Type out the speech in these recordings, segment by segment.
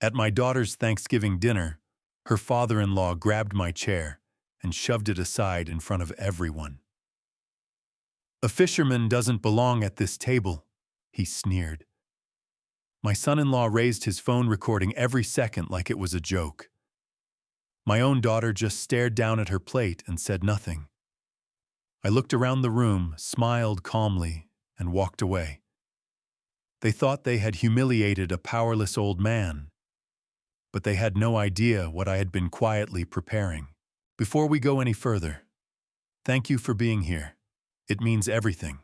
At my daughter's Thanksgiving dinner, her father-in-law grabbed my chair and shoved it aside in front of everyone. "A fisherman doesn't belong at this table," he sneered. My son-in-law raised his phone recording every second like it was a joke. My own daughter just stared down at her plate and said nothing. I looked around the room, smiled calmly, and walked away. They thought they had humiliated a powerless old man, but they had no idea what I had been quietly preparing. Before we go any further, thank you for being here. It means everything.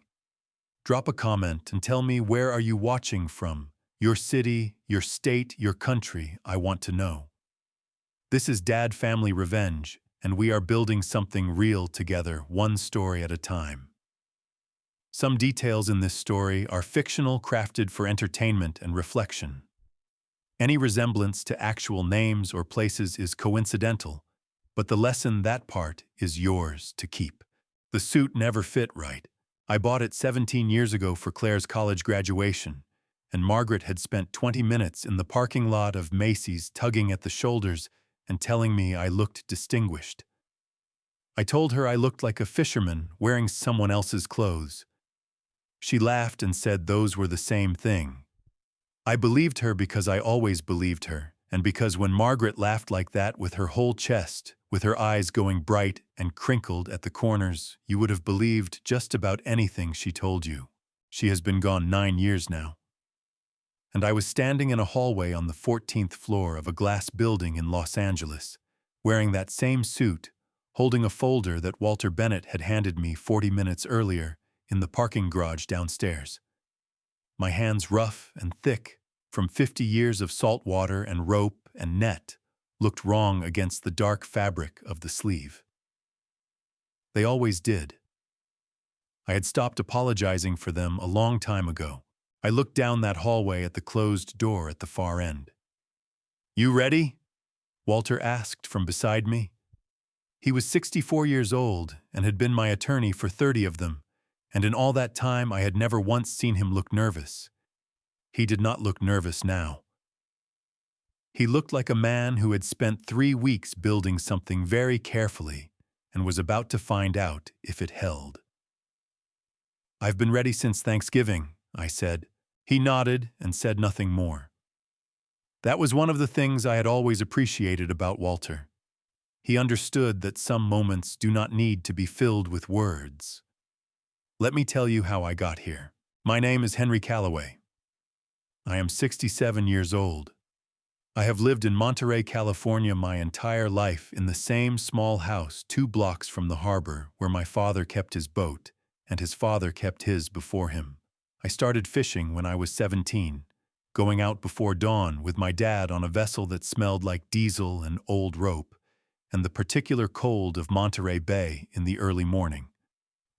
Drop a comment and tell me, where are you watching from? Your city, your state, your country. I want to know. This is Dad Family Revenge, and we are building something real together, one story at a time. Some details in this story are fictional, crafted for entertainment and reflection. Any resemblance to actual names or places is coincidental, but the lesson, that part, is yours to keep. The suit never fit right. I bought it 17 years ago for Claire's college graduation, and Margaret had spent 20 minutes in the parking lot of Macy's tugging at the shoulders and telling me I looked distinguished. I told her I looked like a fisherman wearing someone else's clothes. She laughed and said those were the same thing. I believed her because I always believed her, and because when Margaret laughed like that with her whole chest, with her eyes going bright and crinkled at the corners, you would have believed just about anything she told you. She has been gone 9 years now. And I was standing in a hallway on the 14th floor of a glass building in Los Angeles, wearing that same suit, holding a folder that Walter Bennett had handed me 40 minutes earlier in the parking garage downstairs. My hands rough and thick from 50 years of salt water and rope and net looked wrong against the dark fabric of the sleeve. They always did. I had stopped apologizing for them a long time ago. I looked down that hallway at the closed door at the far end. "You ready?" Walter asked from beside me. He was 64 years old and had been my attorney for 30 of them, and in all that time I had never once seen him look nervous. He did not look nervous now. He looked like a man who had spent 3 weeks building something very carefully and was about to find out if it held. "I've been ready since Thanksgiving," I said. He nodded and said nothing more. That was one of the things I had always appreciated about Walter. He understood that some moments do not need to be filled with words. Let me tell you how I got here. My name is Henry Calloway. I am 67 years old. I have lived in Monterey, California my entire life in the same small house 2 blocks from the harbor where my father kept his boat and his father kept his before him. I started fishing when I was 17, going out before dawn with my dad on a vessel that smelled like diesel and old rope and the particular cold of Monterey Bay in the early morning.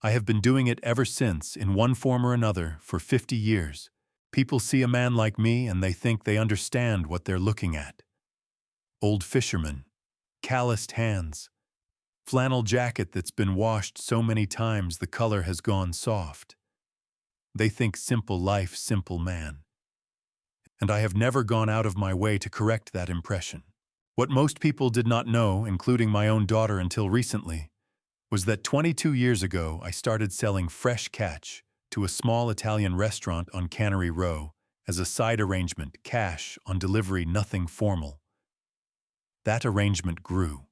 I have been doing it ever since, in one form or another, for 50 years. People see a man like me and they think they understand what they're looking at. Old fisherman, calloused hands, flannel jacket that's been washed so many times the color has gone soft. They think simple life, simple man. And I have never gone out of my way to correct that impression. What most people did not know, including my own daughter until recently, was that 22 years ago I started selling fresh catch to a small Italian restaurant on Cannery Row as a side arrangement, cash on delivery, nothing formal. That arrangement grew.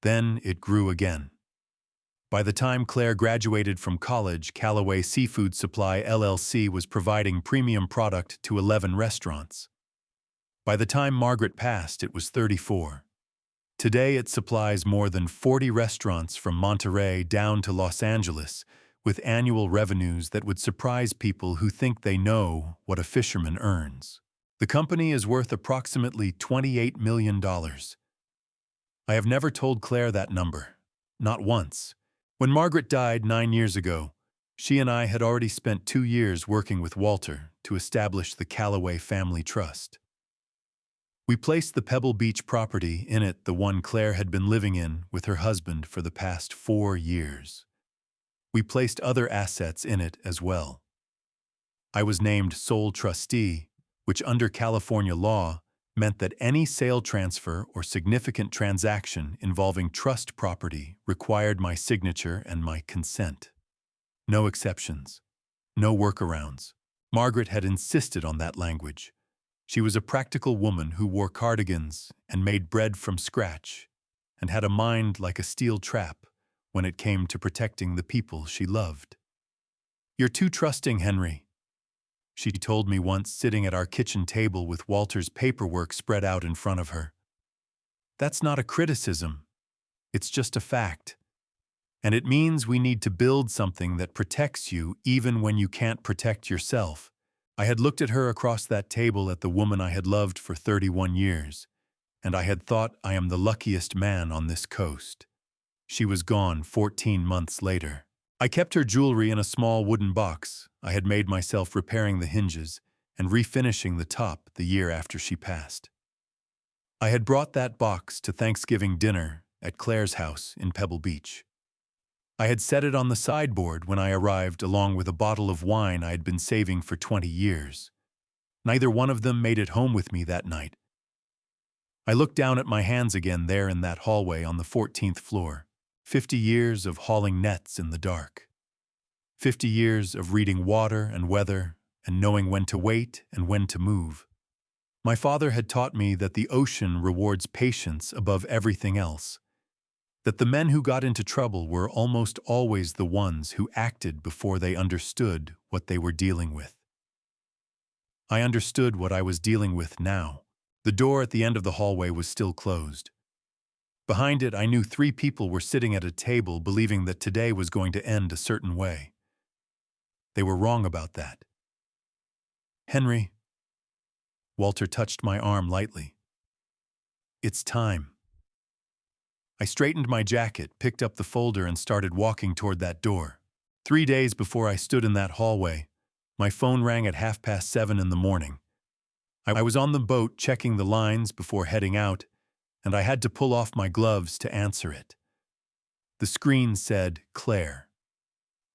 Then it grew again. By the time Claire graduated from college, Calloway Seafood Supply LLC was providing premium product to 11 restaurants. By the time Margaret passed, it was 34. Today it supplies more than 40 restaurants from Monterey down to Los Angeles, with annual revenues that would surprise people who think they know what a fisherman earns. The company is worth approximately $28 million. I have never told Claire that number, not once. When Margaret died 9 years ago, she and I had already spent 2 years working with Walter to establish the Calloway Family Trust. We placed the Pebble Beach property in it, the one Claire had been living in with her husband for the past 4 years. We placed other assets in it as well. I was named sole trustee, which under California law meant that any sale transfer or significant transaction involving trust property required my signature and my consent. No exceptions. No workarounds. Margaret had insisted on that language. She was a practical woman who wore cardigans and made bread from scratch, and had a mind like a steel trap when it came to protecting the people she loved. "You're too trusting, Henry," she told me once, sitting at our kitchen table with Walter's paperwork spread out in front of her. "That's not a criticism. It's just a fact. And it means we need to build something that protects you even when you can't protect yourself." I had looked at her across that table at the woman I had loved for 31 years, and I had thought, I am the luckiest man on this coast. She was gone 14 months later. I kept her jewelry in a small wooden box. I had made myself repairing the hinges and refinishing the top the year after she passed. I had brought that box to Thanksgiving dinner at Claire's house in Pebble Beach. I had set it on the sideboard when I arrived, along with a bottle of wine I had been saving for 20 years. Neither one of them made it home with me that night. I looked down at my hands again there in that hallway on the 14th floor. 50 years of hauling nets in the dark. 50 years of reading water and weather and knowing when to wait and when to move. My father had taught me that the ocean rewards patience above everything else, that the men who got into trouble were almost always the ones who acted before they understood what they were dealing with. I understood what I was dealing with now. The door at the end of the hallway was still closed. Behind it, I knew 3 people were sitting at a table believing that today was going to end a certain way. They were wrong about that. "Henry," Walter touched my arm lightly. "It's time." I straightened my jacket, picked up the folder, and started walking toward that door. 3 days before I stood in that hallway, my phone rang at 7:30 in the morning. I was on the boat checking the lines before heading out, and I had to pull off my gloves to answer it. The screen said, "Claire."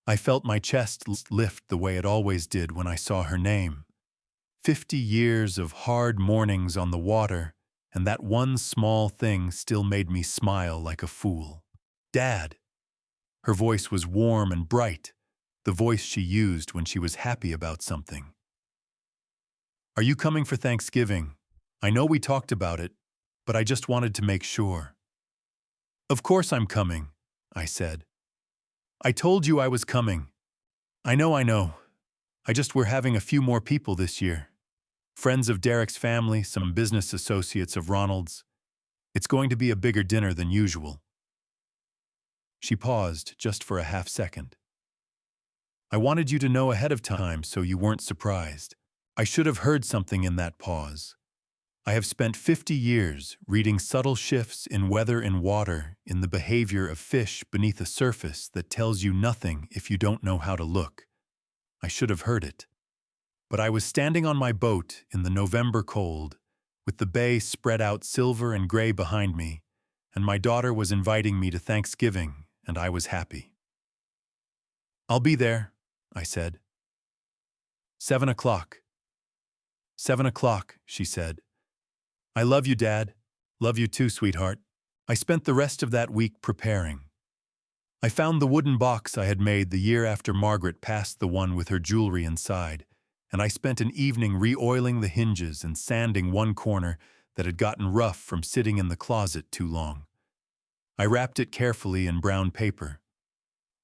I felt my chest lift the way it always did when I saw her name. 50 years of hard mornings on the water, and that one small thing still made me smile like a fool. "Dad." Her voice was warm and bright, the voice she used when she was happy about something. "Are you coming for Thanksgiving? I know we talked about it, but I just wanted to make sure." "Of course I'm coming," I said. "I told you I was coming." I know. We're having a few more people this year. Friends of Derek's family, some business associates of Ronald's. It's going to be a bigger dinner than usual." She paused just for a half second. "I wanted you to know ahead of time so you weren't surprised." I should have heard something in that pause. I have spent 50 years reading subtle shifts in weather and water, in the behavior of fish beneath a surface that tells you nothing if you don't know how to look. I should have heard it. But I was standing on my boat in the November cold, with the bay spread out silver and gray behind me, and my daughter was inviting me to Thanksgiving, and I was happy. "I'll be there," I said. 7 o'clock. 7 o'clock, she said. "I love you, Dad. Love you too, sweetheart." I spent the rest of that week preparing. I found the wooden box I had made the year after Margaret passed, the one with her jewelry inside, and I spent an evening re-oiling the hinges and sanding one corner that had gotten rough from sitting in the closet too long. I wrapped it carefully in brown paper.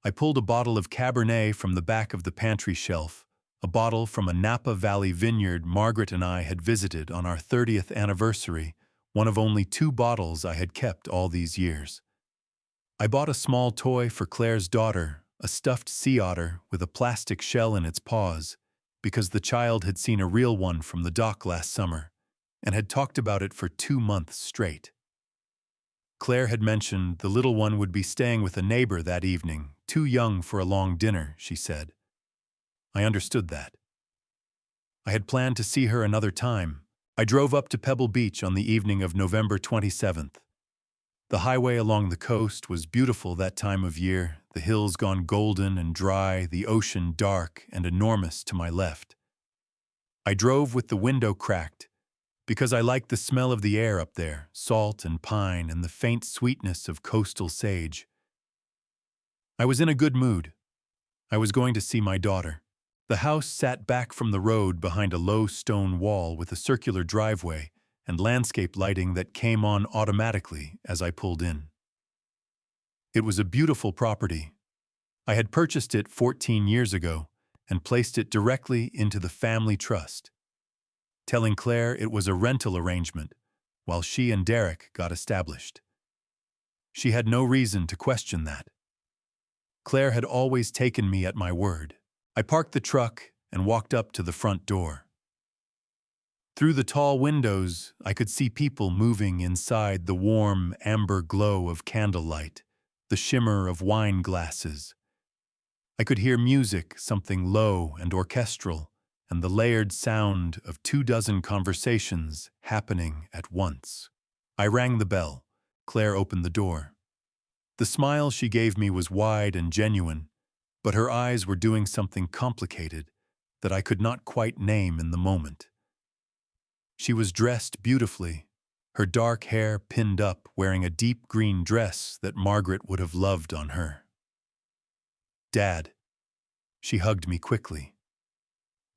I pulled a bottle of Cabernet from the back of the pantry shelf, a bottle from a Napa Valley vineyard Margaret and I had visited on our 30th anniversary, one of only 2 bottles I had kept all these years. I bought a small toy for Claire's daughter, a stuffed sea otter with a plastic shell in its paws, because the child had seen a real one from the dock last summer and had talked about it for 2 months straight. Claire had mentioned the little one would be staying with a neighbor that evening, too young for a long dinner, she said. I understood that. I had planned to see her another time. I drove up to Pebble Beach on the evening of November 27th. The highway along the coast was beautiful that time of year, the hills gone golden and dry, the ocean dark and enormous to my left. I drove with the window cracked, Because I liked the smell of the air up there, salt and pine and the faint sweetness of coastal sage. I was in a good mood. I was going to see my daughter. The house sat back from the road behind a low stone wall with a circular driveway and landscape lighting that came on automatically as I pulled in. It was a beautiful property. I had purchased it 14 years ago and placed it directly into the family trust, telling Claire it was a rental arrangement while she and Derek got established. She had no reason to question that. Claire had always taken me at my word. I parked the truck and walked up to the front door. Through the tall windows, I could see people moving inside the warm, amber glow of candlelight, the shimmer of wine glasses. I could hear music, something low and orchestral, and the layered sound of 24 conversations happening at once. I rang the bell. Claire opened the door. The smile she gave me was wide and genuine, but her eyes were doing something complicated that I could not quite name in the moment. She was dressed beautifully, her dark hair pinned up, wearing a deep green dress that Margaret would have loved on her. "Dad." She hugged me quickly.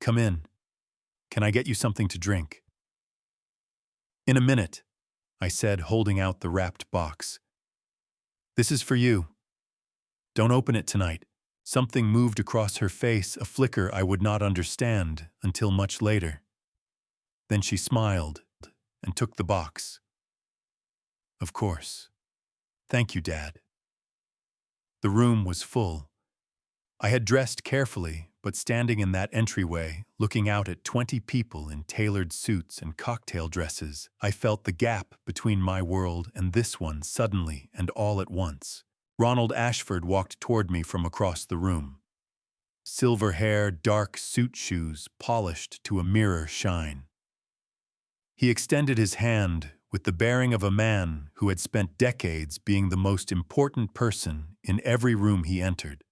"Come in. Can I get you something to drink?" "In a minute," I said, holding out the wrapped box. "This is for you. Don't open it tonight." Something moved across her face, a flicker I would not understand until much later. Then she smiled and took the box. "Of course. Thank you, Dad." The room was full. I had dressed carefully, but standing in that entryway, looking out at 20 people in tailored suits and cocktail dresses, I felt the gap between my world and this one suddenly and all at once. Ronald Ashford walked toward me from across the room. Silver hair, dark suit shoes, polished to a mirror shine. He extended his hand with the bearing of a man who had spent decades being the most important person in every room he entered.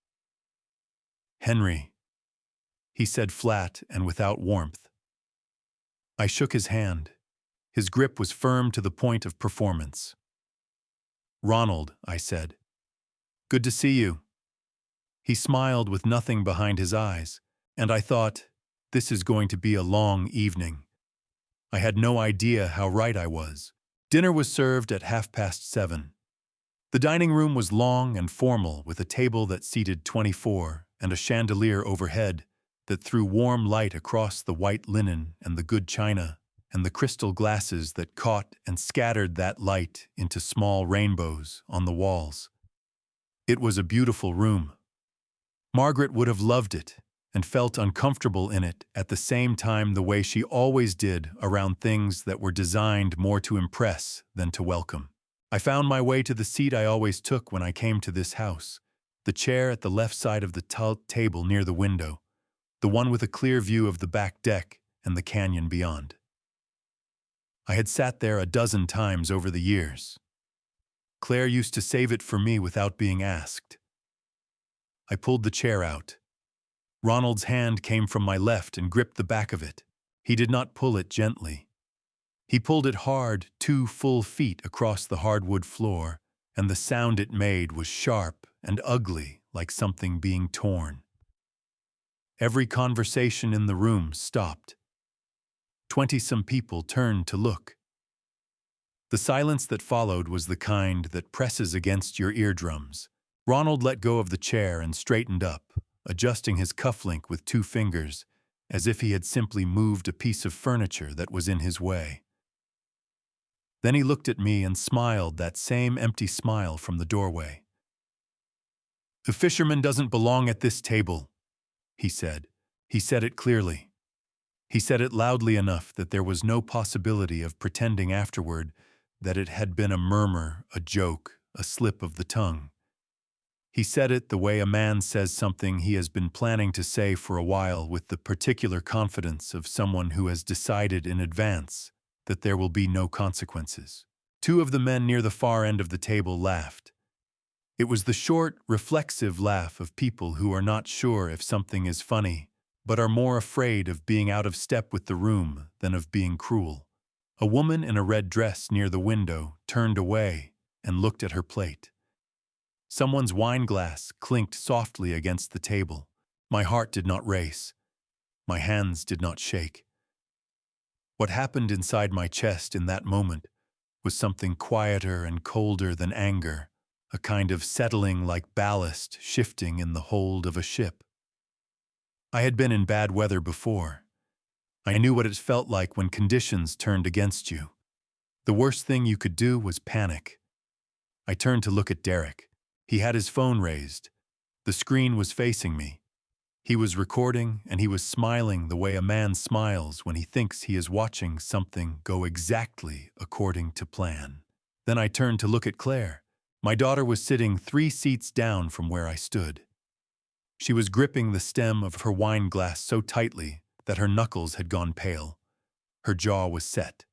"Henry," he said flat and without warmth. I shook his hand. His grip was firm to the point of performance. "Ronald," I said. "Good to see you." He smiled with nothing behind his eyes, and I thought, this is going to be a long evening. I had no idea how right I was. Dinner was served at 7:30. The dining room was long and formal, with a table that seated 24 and a chandelier overhead that threw warm light across the white linen and the good china and the crystal glasses that caught and scattered that light into small rainbows on the walls. It was a beautiful room. Margaret would have loved it and felt uncomfortable in it at the same time, the way she always did around things that were designed more to impress than to welcome. I found my way to the seat I always took when I came to this house, the chair at the left side of the table near the window, the one with a clear view of the back deck and the canyon beyond. I had sat there a dozen times over the years. Claire used to save it for me without being asked. I pulled the chair out. Ronald's hand came from my left and gripped the back of it. He did not pull it gently. He pulled it hard, 2 full feet across the hardwood floor, and the sound it made was sharp and ugly, like something being torn. Every conversation in the room stopped. 20-some people turned to look. The silence that followed was the kind that presses against your eardrums. Ronald let go of the chair and straightened up, adjusting his cufflink with 2 fingers, as if he had simply moved a piece of furniture that was in his way. Then he looked at me and smiled, that same empty smile from the doorway. "The fisherman doesn't belong at this table," he said. He said it clearly. He said it loudly enough that there was no possibility of pretending afterward that it had been a murmur, a joke, a slip of the tongue. He said it the way a man says something he has been planning to say for a while, with the particular confidence of someone who has decided in advance that there will be no consequences. 2 of the men near the far end of the table laughed. It was the short, reflexive laugh of people who are not sure if something is funny, but are more afraid of being out of step with the room than of being cruel. A woman in a red dress near the window turned away and looked at her plate. Someone's wine glass clinked softly against the table. My heart did not race. My hands did not shake. What happened inside my chest in that moment was something quieter and colder than anger, a kind of settling like ballast shifting in the hold of a ship. I had been in bad weather before. I knew what it felt like when conditions turned against you. The worst thing you could do was panic. I turned to look at Derek. He had his phone raised. The screen was facing me. He was recording, and he was smiling the way a man smiles when he thinks he is watching something go exactly according to plan. Then I turned to look at Claire. My daughter was sitting 3 seats down from where I stood. She was gripping the stem of her wine glass so tightly that her knuckles had gone pale. Her jaw was set.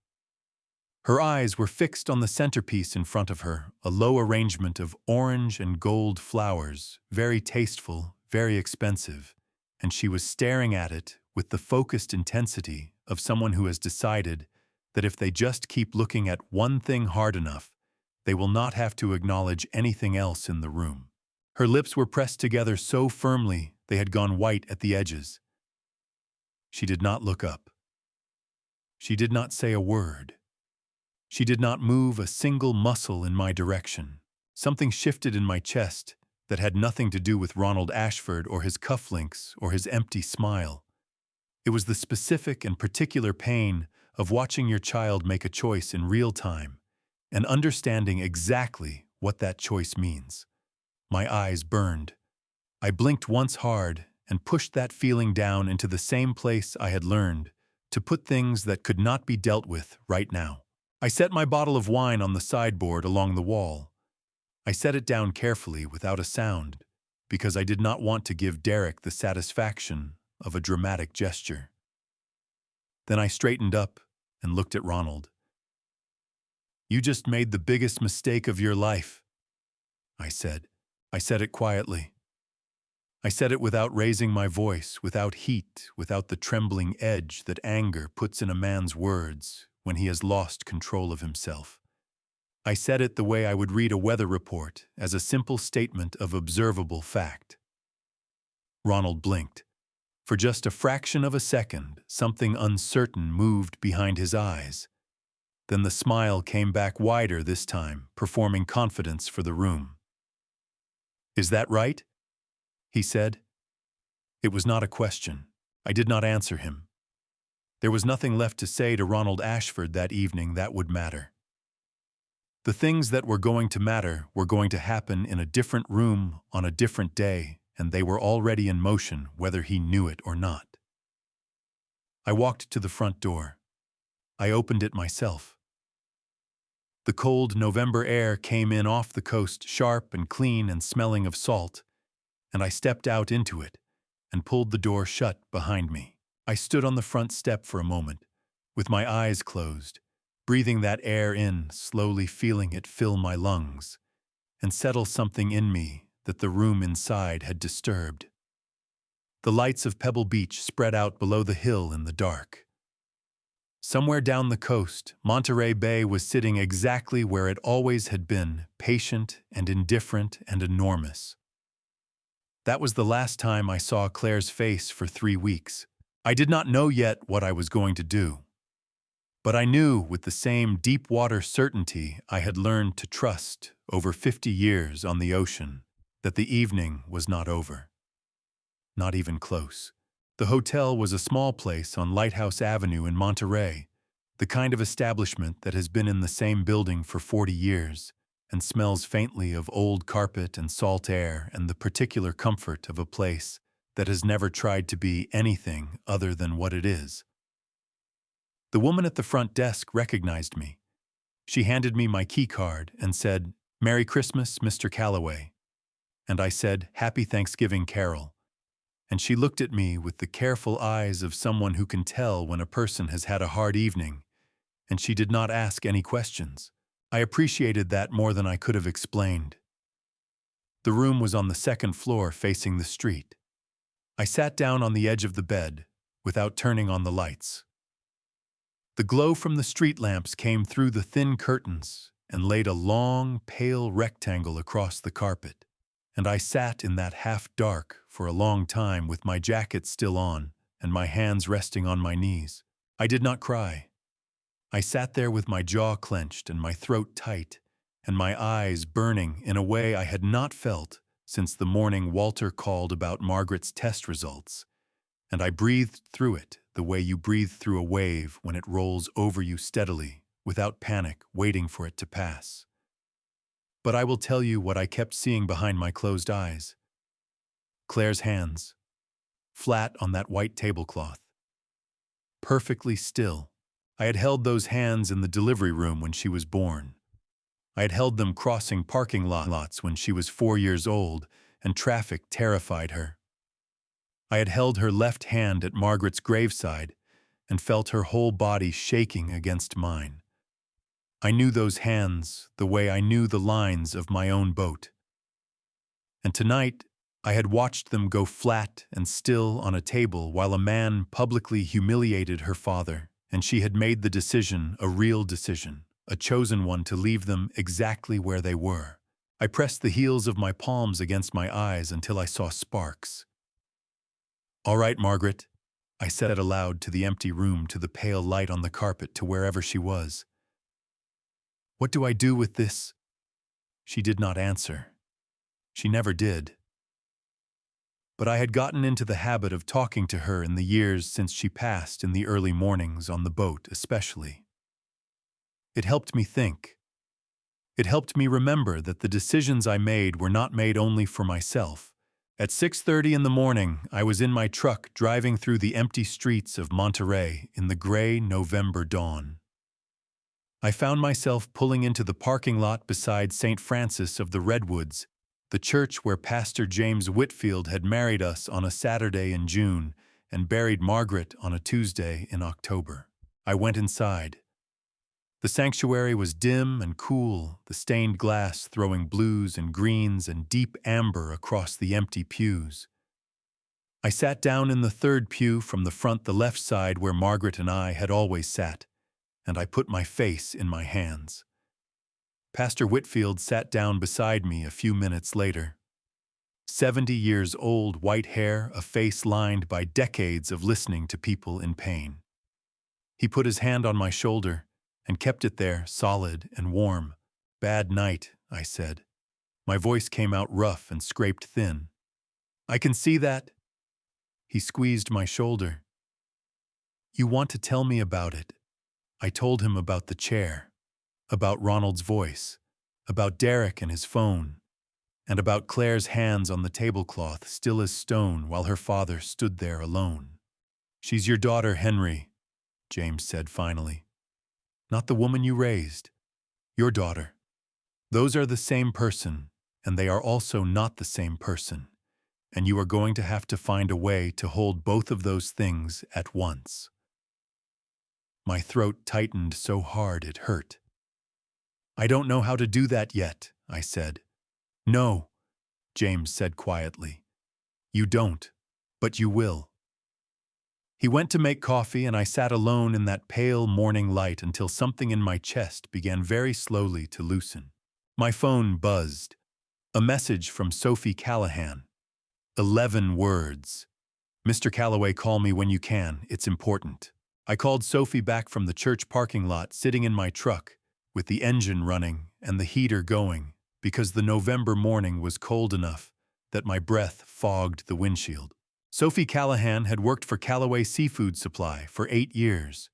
Her eyes were fixed on the centerpiece in front of her, a low arrangement of orange and gold flowers, very tasteful, very expensive, and she was staring at it with the focused intensity of someone who has decided that if they just keep looking at one thing hard enough, they will not have to acknowledge anything else in the room. Her lips were pressed together so firmly they had gone white at the edges. She did not look up. She did not say a word. She did not move a single muscle in my direction. Something shifted in my chest that had nothing to do with Ronald Ashford or his cufflinks or his empty smile. It was the specific and particular pain of watching your child make a choice in real time and understanding exactly what that choice means. My eyes burned. I blinked once hard and pushed that feeling down into the same place I had learned to put things that could not be dealt with right now. I set my bottle of wine on the sideboard along the wall. I set it down carefully without a sound because I did not want to give Derek the satisfaction of a dramatic gesture. Then I straightened up and looked at Ronald. "You just made the biggest mistake of your life," I said. I said it quietly. I said it without raising my voice, without heat, without the trembling edge that anger puts in a man's words when he has lost control of himself. I said it the way I would read a weather report, as a simple statement of observable fact. Ronald blinked. For just a fraction of a second, something uncertain moved behind his eyes. Then the smile came back wider this time, performing confidence for the room. "Is that right?" he said. It was not a question. I did not answer him. There was nothing left to say to Ronald Ashford that evening that would matter. The things that were going to matter were going to happen in a different room on a different day, and they were already in motion whether he knew it or not. I walked to the front door. I opened it myself. The cold November air came in off the coast, sharp and clean and smelling of salt, and I stepped out into it and pulled the door shut behind me. I stood on the front step for a moment, with my eyes closed, breathing that air in, slowly feeling it fill my lungs, and settle something in me that the room inside had disturbed. The lights of Pebble Beach spread out below the hill in the dark. Somewhere down the coast, Monterey Bay was sitting exactly where it always had been, patient and indifferent and enormous. That was the last time I saw Claire's face for 3 weeks. I did not know yet what I was going to do. But I knew with the same deep-water certainty I had learned to trust over 50 years on the ocean that the evening was not over. Not even close. The hotel was a small place on Lighthouse Avenue in Monterey, the kind of establishment that has been in the same building for 40 years and smells faintly of old carpet and salt air and the particular comfort of a place that has never tried to be anything other than what it is. The woman at the front desk recognized me. She handed me my key card and said, "Merry Christmas, Mr. Calloway." And I said, "Happy Thanksgiving, Carol." And she looked at me with the careful eyes of someone who can tell when a person has had a hard evening, and she did not ask any questions. I appreciated that more than I could have explained. The room was on the second floor facing the street. I sat down on the edge of the bed without turning on the lights. The glow from the street lamps came through the thin curtains and laid a long, pale rectangle across the carpet, and I sat in that half-dark for a long time with my jacket still on and my hands resting on my knees. I did not cry. I sat there with my jaw clenched and my throat tight, and my eyes burning in a way I had not felt since the morning Walter called about Margaret's test results, and I breathed through it the way you breathe through a wave when it rolls over you steadily, without panic, waiting for it to pass. But I will tell you what I kept seeing behind my closed eyes. Claire's hands, flat on that white tablecloth. Perfectly still. I had held those hands in the delivery room when she was born. I had held them crossing parking lots when she was 4 years old and traffic terrified her. I had held her left hand at Margaret's graveside and felt her whole body shaking against mine. I knew those hands the way I knew the lines of my own boat. And tonight, I had watched them go flat and still on a table while a man publicly humiliated her father, and she had made the decision, a real decision, a chosen one, to leave them exactly where they were. I pressed the heels of my palms against my eyes until I saw sparks. "All right, Margaret," I said aloud to the empty room, to the pale light on the carpet, to wherever she was. "What do I do with this?" She did not answer. She never did. But I had gotten into the habit of talking to her in the years since she passed, in the early mornings on the boat especially. It helped me think. It helped me remember that the decisions I made were not made only for myself. At 6:30 in the morning, I was in my truck driving through the empty streets of Monterey in the gray November dawn. I found myself pulling into the parking lot beside St. Francis of the Redwoods, the church where Pastor James Whitfield had married us on a Saturday in June and buried Margaret on a Tuesday in October. I went inside. The sanctuary was dim and cool, the stained glass throwing blues and greens and deep amber across the empty pews. I sat down in the third pew from the front, the left side, where Margaret and I had always sat, and I put my face in my hands. Pastor Whitfield sat down beside me a few minutes later. 70 years old, white hair, a face lined by decades of listening to people in pain. He put his hand on my shoulder and kept it there, solid and warm. "Bad night," I said. My voice came out rough and scraped thin. "I can see that." He squeezed my shoulder. "You want to tell me about it." I told him about the chair, about Ronald's voice, about Derek and his phone, and about Claire's hands on the tablecloth, still as stone, while her father stood there alone. "She's your daughter, Henry," James said finally. "Not the woman you raised. Your daughter. Those are the same person, and they are also not the same person, and you are going to have to find a way to hold both of those things at once." My throat tightened so hard it hurt. "I don't know how to do that yet," I said. "No," James said quietly. "You don't, but you will." He went to make coffee, and I sat alone in that pale morning light until something in my chest began very slowly to loosen. My phone buzzed. A message from Sophie Callahan. 11 words. "Mr. Calloway, call me when you can. It's important." I called Sophie back from the church parking lot, sitting in my truck, with the engine running and the heater going, because the November morning was cold enough that my breath fogged the windshield. Sophie Callahan had worked for Calloway Seafood Supply for 8 years.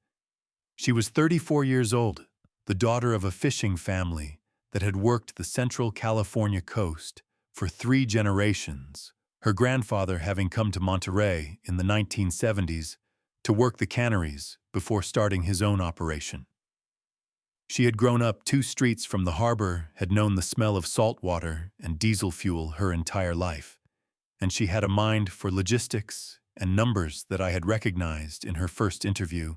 She was 34 years old, the daughter of a fishing family that had worked the Central California coast for 3 generations, her grandfather having come to Monterey in the 1970s to work the canneries before starting his own operation. She had grown up 2 streets from the harbor, had known the smell of salt water and diesel fuel her entire life, and she had a mind for logistics and numbers that I had recognized in her first interview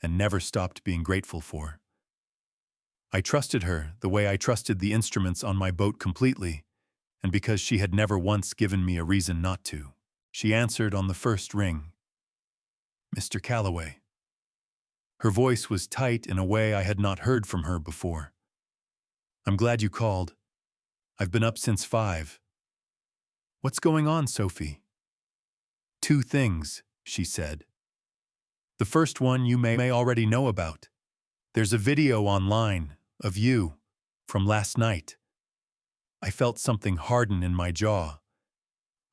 and never stopped being grateful for. I trusted her the way I trusted the instruments on my boat completely, and because she had never once given me a reason not to. She answered on the first ring. "Mr. Calloway." Her voice was tight in a way I had not heard from her before. "I'm glad you called. I've been up since 5. What's going on, Sophie?" "Two things," she said. "The first one you may already know about. There's a video online of you from last night." I felt something harden in my jaw.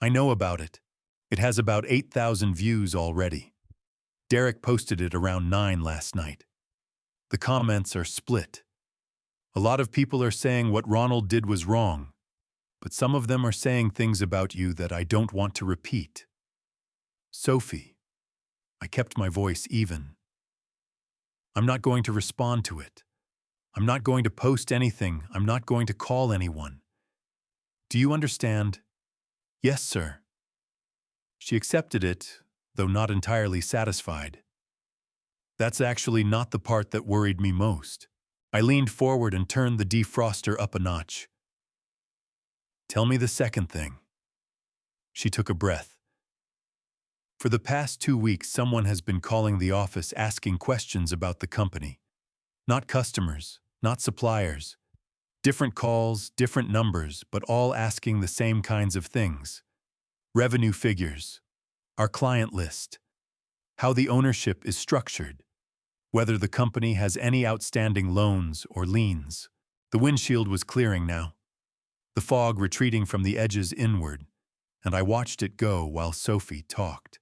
"I know about it. It has about 8,000 views already. Derek posted it around 9 last night. The comments are split. A lot of people are saying what Ronald did was wrong, but some of them are saying things about you that I don't want to repeat." "Sophie," I kept my voice even, "I'm not going to respond to it. I'm not going to post anything. I'm not going to call anyone. Do you understand?" "Yes, sir." She accepted it, though not entirely satisfied. That's actually not the part that worried me most. I leaned forward and turned the defroster up a notch. "Tell me the second thing." She took a breath. "For the past 2 weeks, someone has been calling the office asking questions about the company. Not customers, not suppliers. Different calls, different numbers, but all asking the same kinds of things. Revenue figures, our client list, how the ownership is structured, whether the company has any outstanding loans or liens." The windshield was clearing now, the fog retreating from the edges inward, and I watched it go while Sophie talked.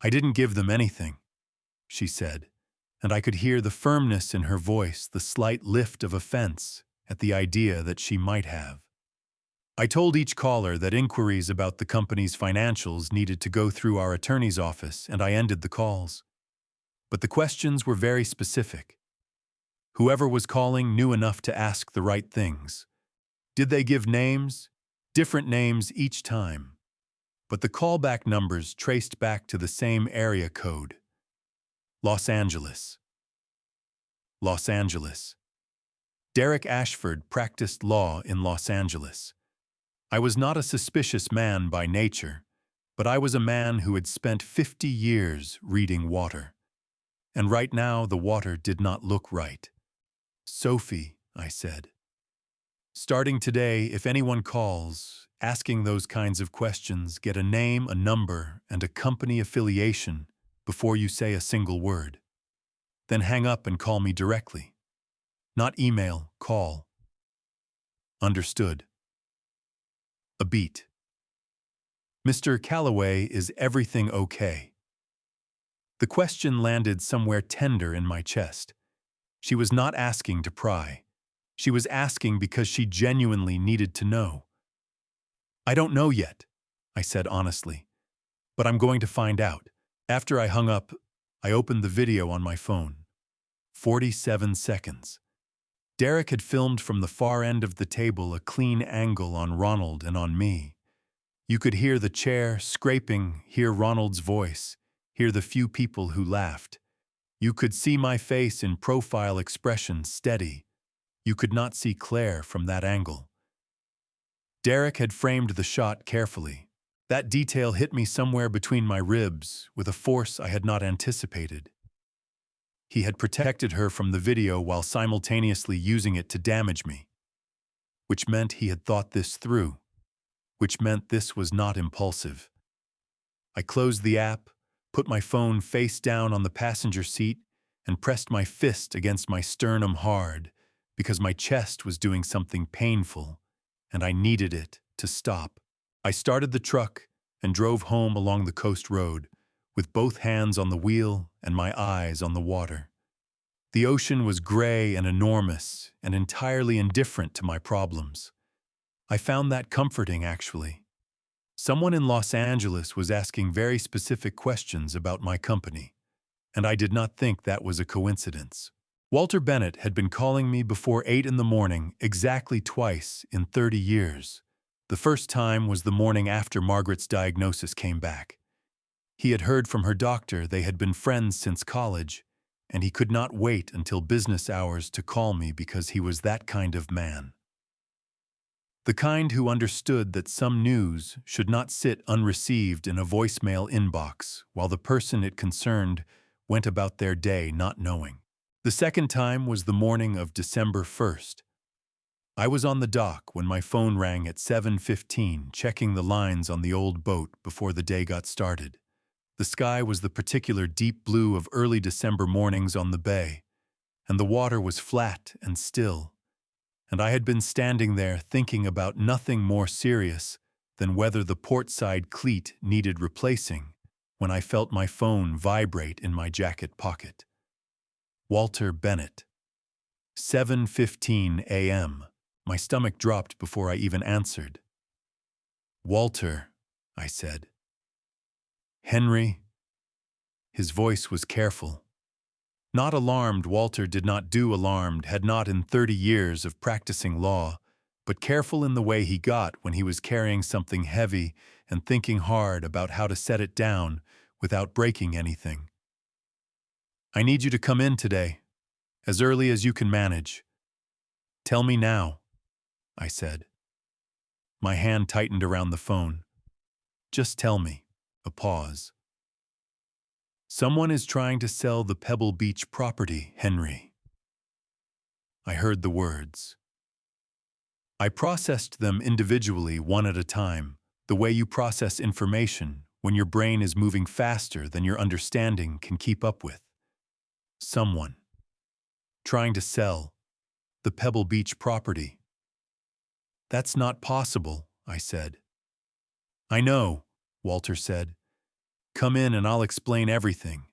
"I didn't give them anything," she said, and I could hear the firmness in her voice, the slight lift of offense at the idea that she might have. "I told each caller that inquiries about the company's financials needed to go through our attorney's office, and I ended the calls. But the questions were very specific. Whoever was calling knew enough to ask the right things. Did they give names? Different names each time. But the callback numbers traced back to the same area code. Los Angeles. Los Angeles. Derek Ashford practiced law in Los Angeles. I was not a suspicious man by nature, but I was a man who had spent 50 years reading water. And right now the water did not look right. "Sophie," I said, "starting today, if anyone calls, asking those kinds of questions, get a name, a number, and a company affiliation before you say a single word. Then hang up and call me directly. Not email, call." "Understood." A beat. "Mr. Calloway, is everything okay?" The question landed somewhere tender in my chest. She was not asking to pry. She was asking because she genuinely needed to know. "I don't know yet," I said honestly, "but I'm going to find out." After I hung up, I opened the video on my phone. 47 seconds. Derek had filmed from the far end of the table a clean angle on Ronald and on me. You could hear the chair scraping, hear Ronald's voice, hear the few people who laughed. You could see my face in profile expression steady. You could not see Claire from that angle. Derek had framed the shot carefully. That detail hit me somewhere between my ribs with a force I had not anticipated. He had protected her from the video while simultaneously using it to damage me, which meant he had thought this through, which meant this was not impulsive. I closed the app, put my phone face down on the passenger seat, and pressed my fist against my sternum hard because my chest was doing something painful, and I needed it to stop. I started the truck and drove home along the coast road, with both hands on the wheel and my eyes on the water. The ocean was gray and enormous and entirely indifferent to my problems. I found that comforting, actually. Someone in Los Angeles was asking very specific questions about my company, and I did not think that was a coincidence. Walter Bennett had been calling me before 8 in the morning exactly twice in 30 years. The first time was the morning after Margaret's diagnosis came back. He had heard from her doctor they had been friends since college, and he could not wait until business hours to call me because he was that kind of man. The kind who understood that some news should not sit unreceived in a voicemail inbox while the person it concerned went about their day not knowing. The second time was the morning of December 1st. I was on the dock when my phone rang at 7:15, checking the lines on the old boat before the day got started. The sky was the particular deep blue of early December mornings on the bay, and the water was flat and still, and I had been standing there thinking about nothing more serious than whether the portside cleat needed replacing when I felt my phone vibrate in my jacket pocket. Walter Bennett. 7:15 a.m. My stomach dropped before I even answered. "Walter," I said. "Henry." His voice was careful. Not alarmed, Walter did not do alarmed, had not in 30 years of practicing law, but careful in the way he got when he was carrying something heavy and thinking hard about how to set it down without breaking anything. "I need you to come in today, as early as you can manage." "Tell me now," I said. My hand tightened around the phone. "Just tell me." A pause. "Someone is trying to sell the Pebble Beach property, Henry." I heard the words. I processed them individually, one at a time, the way you process information when your brain is moving faster than your understanding can keep up with. Someone trying to sell the Pebble Beach property. "That's not possible," I said. "I know," Walter said. "Come in and I'll explain everything."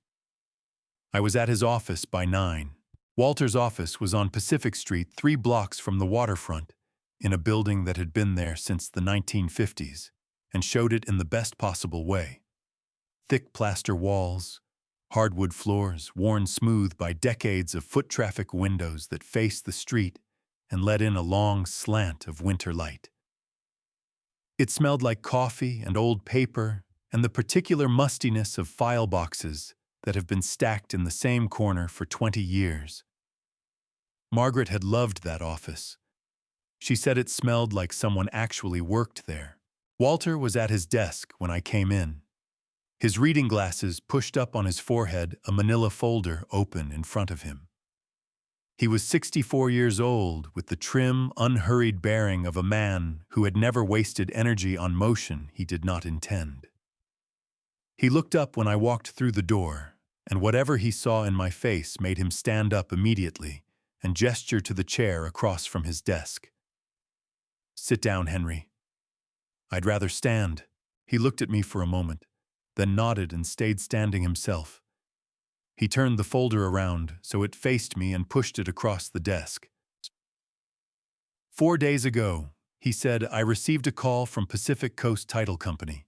I was at his office by 9. Walter's office was on Pacific Street, 3 blocks from the waterfront, in a building that had been there since the 1950s, and showed it in the best possible way. Thick plaster walls, hardwood floors worn smooth by decades of foot traffic windows that faced the street and let in a long slant of winter light. It smelled like coffee and old paper and the particular mustiness of file boxes that have been stacked in the same corner for 20 years. Margaret had loved that office. She said it smelled like someone actually worked there. Walter was at his desk when I came in. His reading glasses pushed up on his forehead, a manila folder open in front of him. He was 64 years old, with the trim, unhurried bearing of a man who had never wasted energy on motion he did not intend. He looked up when I walked through the door, and whatever he saw in my face made him stand up immediately and gesture to the chair across from his desk. "Sit down, Henry." "I'd rather stand." He looked at me for a moment, then nodded and stayed standing himself. He turned the folder around so it faced me and pushed it across the desk. "4 days ago," he said, "I received a call from Pacific Coast Title Company.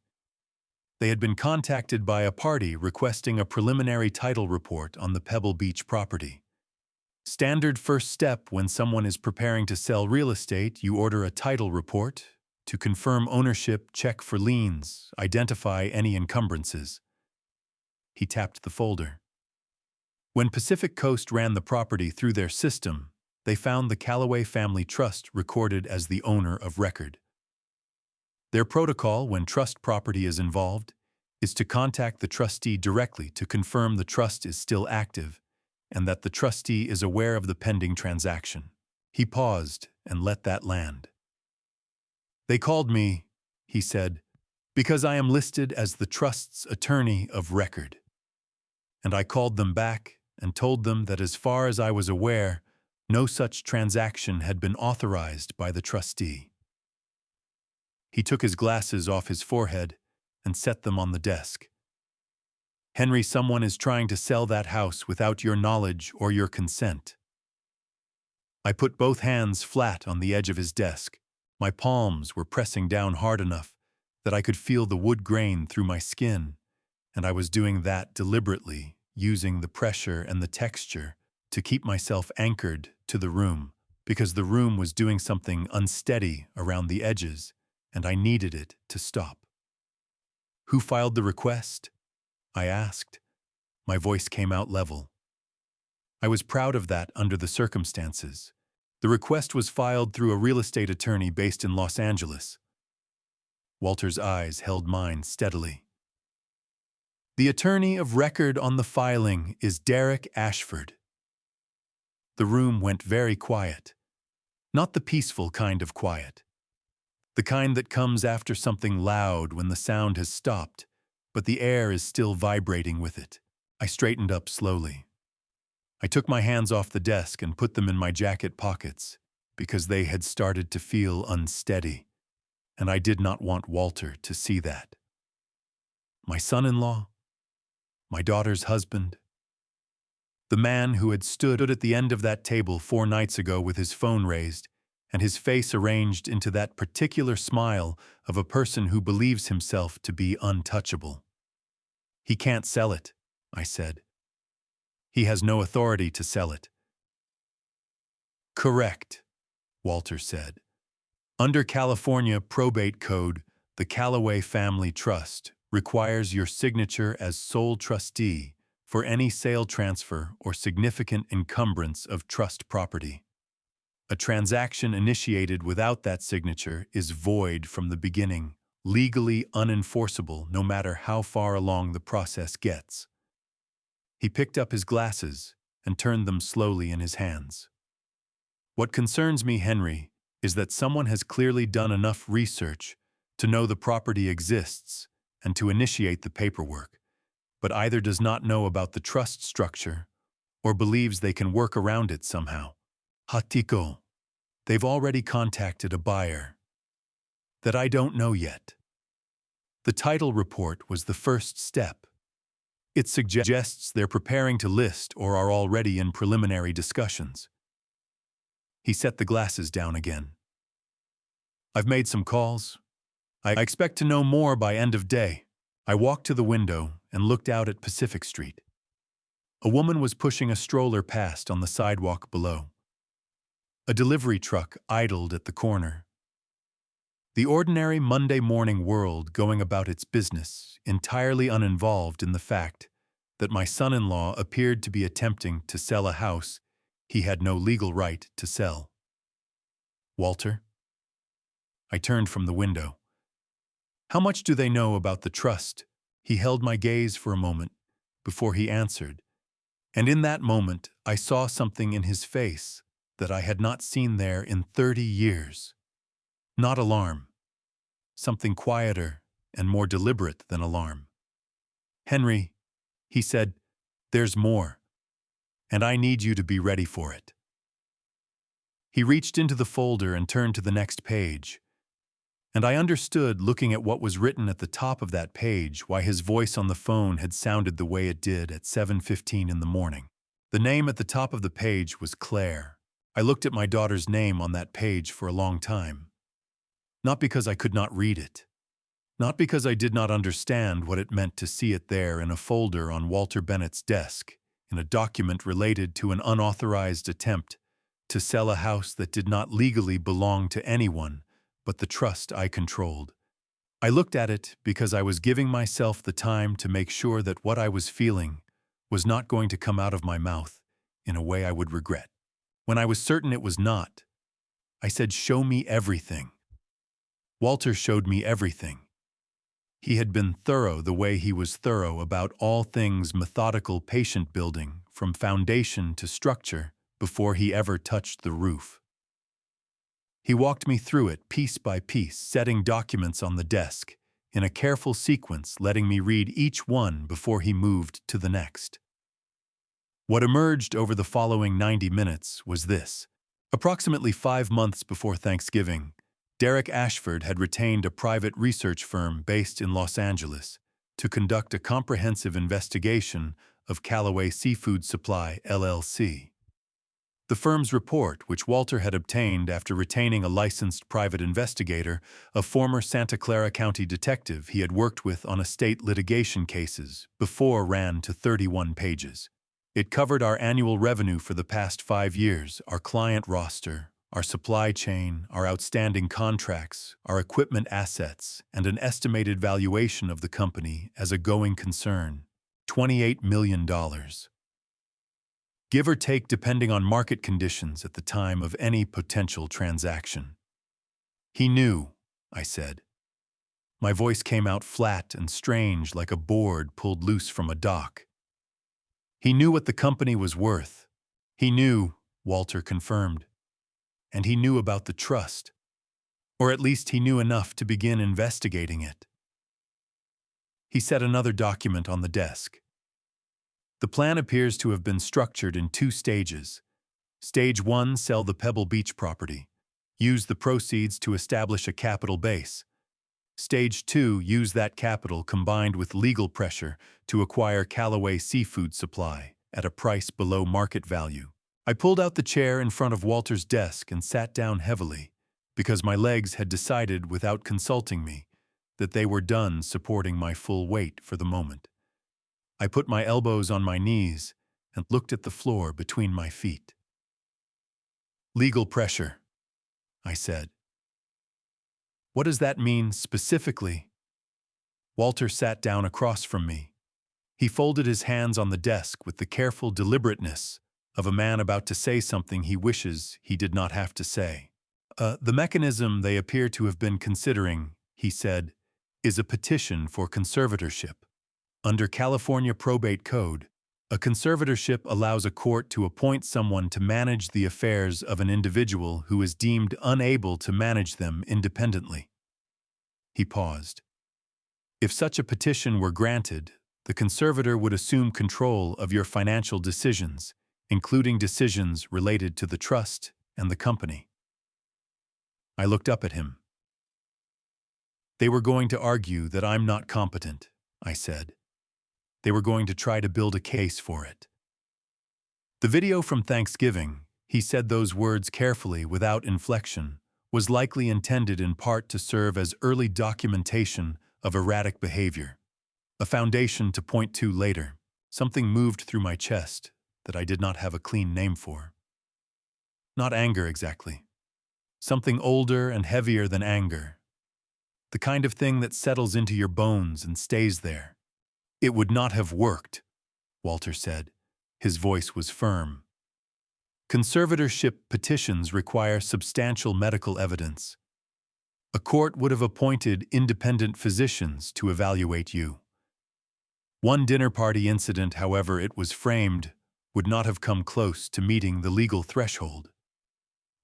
They had been contacted by a party requesting a preliminary title report on the Pebble Beach property. Standard first step when someone is preparing to sell real estate, you order a title report to confirm ownership, check for liens, identify any encumbrances." He tapped the folder. When Pacific Coast ran the property through their system, they found the Calloway Family Trust recorded as the owner of record. Their protocol when trust property is involved is to contact the trustee directly to confirm the trust is still active and that the trustee is aware of the pending transaction. He paused and let that land. "They called me," he said, "because I am listed as the trust's attorney of record. And I called them back and told them that as far as I was aware, no such transaction had been authorized by the trustee." He took his glasses off his forehead and set them on the desk. "Henry, someone is trying to sell that house without your knowledge or your consent." I put both hands flat on the edge of his desk. My palms were pressing down hard enough that I could feel the wood grain through my skin, and I was doing that deliberately, using the pressure and the texture to keep myself anchored to the room, because the room was doing something unsteady around the edges, and I needed it to stop. "Who filed the request?" I asked. My voice came out level. I was proud of that under the circumstances. The request was filed through a real estate attorney based in Los Angeles. Walter's eyes held mine steadily. The attorney of record on the filing is Derek Ashford. The room went very quiet. Not the peaceful kind of quiet. The kind that comes after something loud when the sound has stopped, but the air is still vibrating with it. I straightened up slowly. I took my hands off the desk and put them in my jacket pockets because they had started to feel unsteady, and I did not want Walter to see that. My son-in-law, my daughter's husband, the man who had stood at the end of that table 4 nights ago with his phone raised and his face arranged into that particular smile of a person who believes himself to be untouchable. He can't sell it, I said. He has no authority to sell it. Correct, Walter said. Under California probate code, the Calloway Family Trust requires your signature as sole trustee for any sale transfer or significant encumbrance of trust property. A transaction initiated without that signature is void from the beginning, legally unenforceable no matter how far along the process gets. He picked up his glasses and turned them slowly in his hands. What concerns me, Henry, is that someone has clearly done enough research to know the property exists and to initiate the paperwork, but either does not know about the trust structure or believes they can work around it somehow. Hatiko, they've already contacted a buyer that I don't know yet. The title report was the first step. It suggests they're preparing to list or are already in preliminary discussions. He set the glasses down again. I've made some calls. I expect to know more by end of day. I walked to the window and looked out at Pacific Street. A woman was pushing a stroller past on the sidewalk below. A delivery truck idled at the corner. The ordinary Monday morning world going about its business, entirely uninvolved in the fact that my son-in-law appeared to be attempting to sell a house he had no legal right to sell. Walter? I turned from the window. How much do they know about the trust? He held my gaze for a moment before he answered, and in that moment I saw something in his face that I had not seen there in 30 years. Not alarm. Something quieter and more deliberate than alarm. Henry, he said, there's more, and I need you to be ready for it. He reached into the folder and turned to the next page, and I understood, looking at what was written at the top of that page, why his voice on the phone had sounded the way it did at 7:15 in the morning. The name at the top of the page was Claire. I looked at my daughter's name on that page for a long time. Not because I could not read it. Not because I did not understand what it meant to see it there in a folder on Walter Bennett's desk, in a document related to an unauthorized attempt to sell a house that did not legally belong to anyone but the trust I controlled. I looked at it because I was giving myself the time to make sure that what I was feeling was not going to come out of my mouth in a way I would regret. When I was certain it was not, I said, "Show me everything." Walter showed me everything. He had been thorough the way he was thorough about all things methodical patient building, from foundation to structure, before he ever touched the roof. He walked me through it piece by piece, setting documents on the desk, in a careful sequence, letting me read each one before he moved to the next. What emerged over the following 90 minutes was this. Approximately 5 months before Thanksgiving, Derek Ashford had retained a private research firm based in Los Angeles to conduct a comprehensive investigation of Calloway Seafood Supply, LLC. The firm's report, which Walter had obtained after retaining a licensed private investigator, a former Santa Clara County detective he had worked with on estate litigation cases, before ran to 31 pages. It covered our annual revenue for the past 5 years, our client roster, our supply chain, our outstanding contracts, our equipment assets, and an estimated valuation of the company as a going concern, $28 million. Give or take depending on market conditions at the time of any potential transaction. He knew, I said. My voice came out flat and strange like a board pulled loose from a dock. He knew what the company was worth. He knew, Walter confirmed. And he knew about the trust. Or at least he knew enough to begin investigating it. He set another document on the desk. The plan appears to have been structured in 2 stages. Stage 1, sell the Pebble Beach property. Use the proceeds to establish a capital base. Stage 2, use that capital combined with legal pressure to acquire Calloway seafood supply at a price below market value. I pulled out the chair in front of Walter's desk and sat down heavily, because my legs had decided without consulting me that they were done supporting my full weight for the moment. I put my elbows on my knees and looked at the floor between my feet. Legal pressure, I said. What does that mean specifically? Walter sat down across from me. He folded his hands on the desk with the careful deliberateness of a man about to say something he wishes he did not have to say. The mechanism they appear to have been considering, he said, is a petition for conservatorship. Under California Probate Code, a conservatorship allows a court to appoint someone to manage the affairs of an individual who is deemed unable to manage them independently. He paused. If such a petition were granted, the conservator would assume control of your financial decisions, including decisions related to the trust and the company. I looked up at him. They were going to argue that I'm not competent, I said. They were going to try to build a case for it. The video from Thanksgiving, he said those words carefully without inflection, was likely intended in part to serve as early documentation of erratic behavior, a foundation to point to later. Something moved through my chest that I did not have a clean name for. Not anger exactly. Something older and heavier than anger. The kind of thing that settles into your bones and stays there. It would not have worked, Walter said. His voice was firm. Conservatorship petitions require substantial medical evidence. A court would have appointed independent physicians to evaluate you. One dinner party incident, however it was framed, would not have come close to meeting the legal threshold.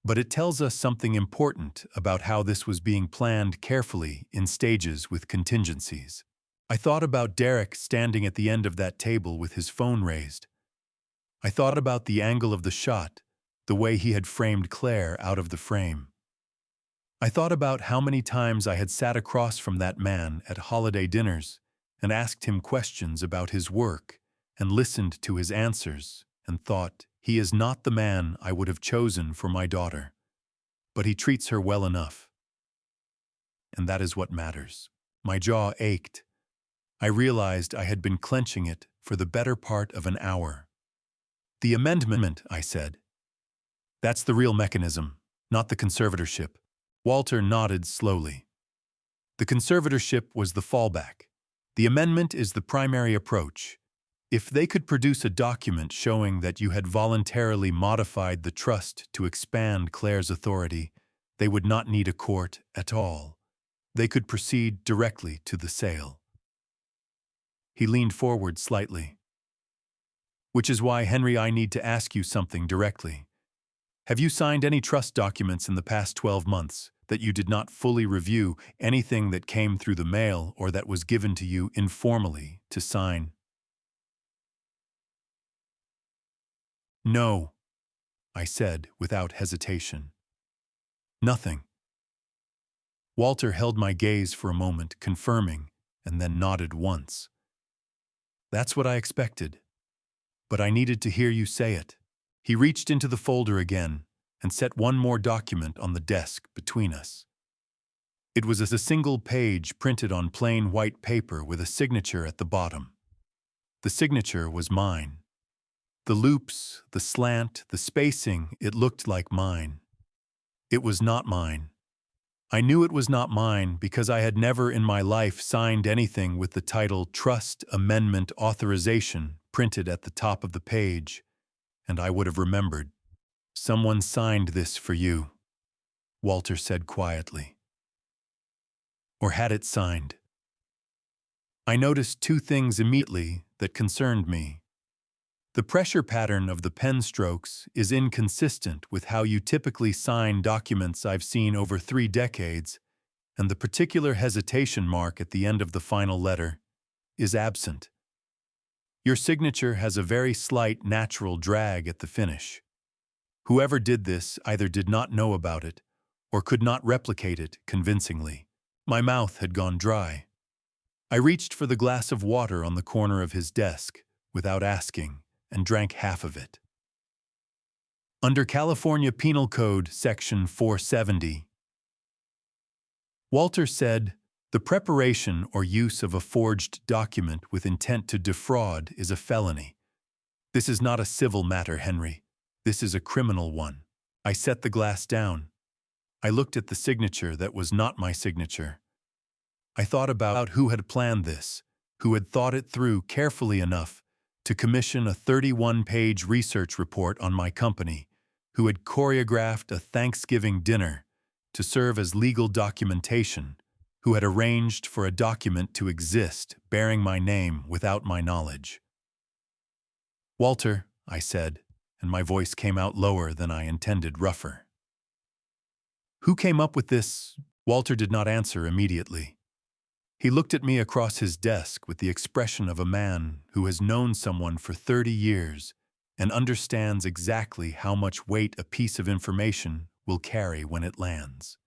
But it tells us something important about how this was being planned carefully in stages with contingencies. I thought about Derek standing at the end of that table with his phone raised. I thought about the angle of the shot, the way he had framed Claire out of the frame. I thought about how many times I had sat across from that man at holiday dinners and asked him questions about his work and listened to his answers and thought, he is not the man I would have chosen for my daughter, but he treats her well enough. And that is what matters. My jaw ached. I realized I had been clenching it for the better part of an hour. The amendment, I said. That's the real mechanism, not the conservatorship. Walter nodded slowly. The conservatorship was the fallback. The amendment is the primary approach. If they could produce a document showing that you had voluntarily modified the trust to expand Claire's authority, they would not need a court at all. They could proceed directly to the sale. He leaned forward slightly. Which is why, Henry, I need to ask you something directly. Have you signed any trust documents in the past 12 months that you did not fully review, anything that came through the mail or that was given to you informally to sign? No, I said without hesitation. Nothing. Walter held my gaze for a moment, confirming, and then nodded once. That's what I expected. But I needed to hear you say it. He reached into the folder again and set one more document on the desk between us. It was a single page printed on plain white paper with a signature at the bottom. The signature was mine. The loops, the slant, the spacing, it looked like mine. It was not mine. I knew it was not mine because I had never in my life signed anything with the title Trust Amendment Authorization printed at the top of the page, and I would have remembered. Someone signed this for you, Walter said quietly. or had it signed. I noticed two things immediately that concerned me. The pressure pattern of the pen strokes is inconsistent with how you typically sign documents I've seen over 3 decades, and the particular hesitation mark at the end of the final letter is absent. Your signature has a very slight natural drag at the finish. Whoever did this either did not know about it or could not replicate it convincingly. My mouth had gone dry. I reached for the glass of water on the corner of his desk without asking and drank half of it. Under California Penal Code Section 470, Walter said, "The preparation or use of a forged document with intent to defraud is a felony. This is not a civil matter, Henry. This is a criminal one." I set the glass down. I looked at the signature that was not my signature. I thought about who had planned this, who had thought it through carefully enough to commission a 31-page research report on my company, who had choreographed a Thanksgiving dinner to serve as legal documentation, who had arranged for a document to exist bearing my name without my knowledge. "Walter," I said, and my voice came out lower than I intended, rougher. "Who came up with this?" Walter did not answer immediately. He looked at me across his desk with the expression of a man who has known someone for 30 years and understands exactly how much weight a piece of information will carry when it lands.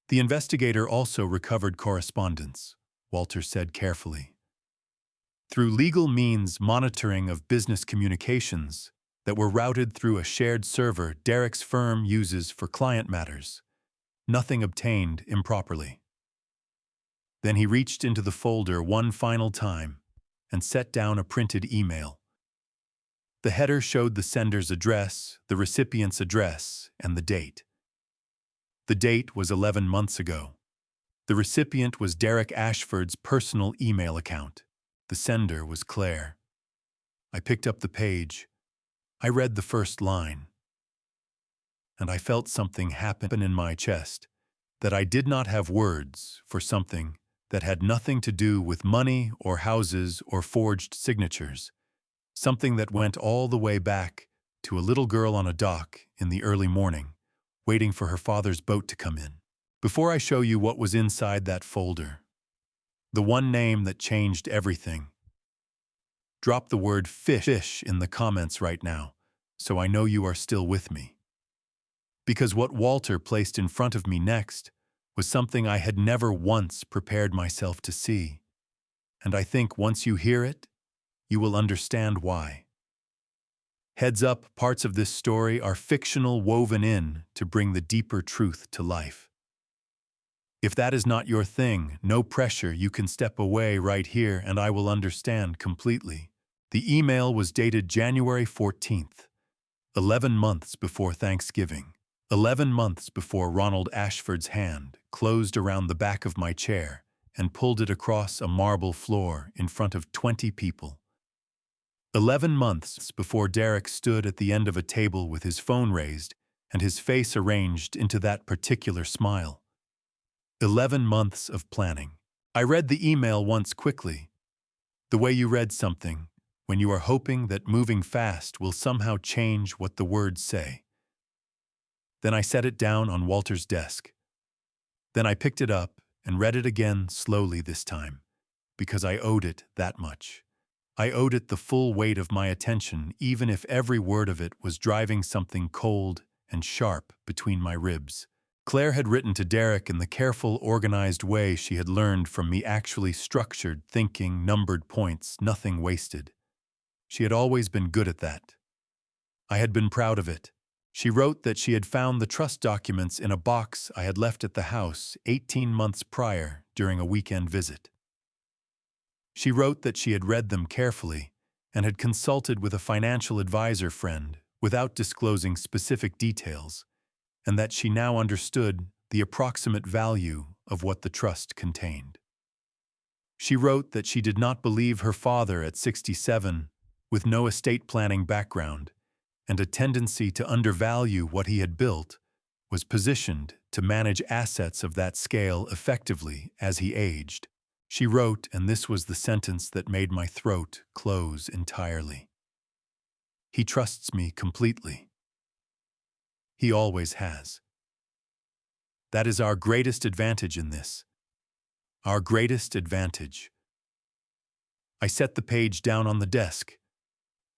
"The investigator also recovered correspondence," Walter said carefully. "Through legal means monitoring of business communications that were routed through a shared server Derek's firm uses for client matters. Nothing obtained improperly." Then he reached into the folder one final time and set down a printed email. The header showed the sender's address, the recipient's address, and the date. The date was 11 months ago. The recipient was Derek Ashford's personal email account. The sender was Claire. I picked up the page. I read the first line. And I felt something happen in my chest, that I did not have words for something that had nothing to do with money or houses or forged signatures, something that went all the way back to a little girl on a dock in the early morning, waiting for her father's boat to come in. Before I show you what was inside that folder, the one name that changed everything, drop the word fish in the comments right now, so I know you are still with me. Because what Walter placed in front of me next was something I had never once prepared myself to see. And I think once you hear it, you will understand why. Heads up, parts of this story are fictional woven in to bring the deeper truth to life. If that is not your thing, no pressure, you can step away right here and I will understand completely. The email was dated January 14th, 11 months before Thanksgiving. 11 months before Ronald Ashford's hand closed around the back of my chair and pulled it across a marble floor in front of 20 people. 11 months before Derek stood at the end of a table with his phone raised and his face arranged into that particular smile. 11 months of planning. I read the email once quickly. The way you read something when you are hoping that moving fast will somehow change what the words say. Then I set it down on Walter's desk. Then I picked it up and read it again slowly this time, because I owed it that much. I owed it the full weight of my attention, even if every word of it was driving something cold and sharp between my ribs. Claire had written to Derek in the careful, organized way she had learned from me, actually structured, thinking, numbered points, nothing wasted. She had always been good at that. I had been proud of it. She wrote that she had found the trust documents in a box I had left at the house 18 months prior during a weekend visit. She wrote that she had read them carefully and had consulted with a financial advisor friend without disclosing specific details, and that she now understood the approximate value of what the trust contained. She wrote that she did not believe her father at 67, with no estate planning background, and a tendency to undervalue what he had built, was positioned to manage assets of that scale effectively as he aged. She wrote, and this was the sentence that made my throat close entirely. He trusts me completely. He always has. That is our greatest advantage in this. Our greatest advantage. I set the page down on the desk.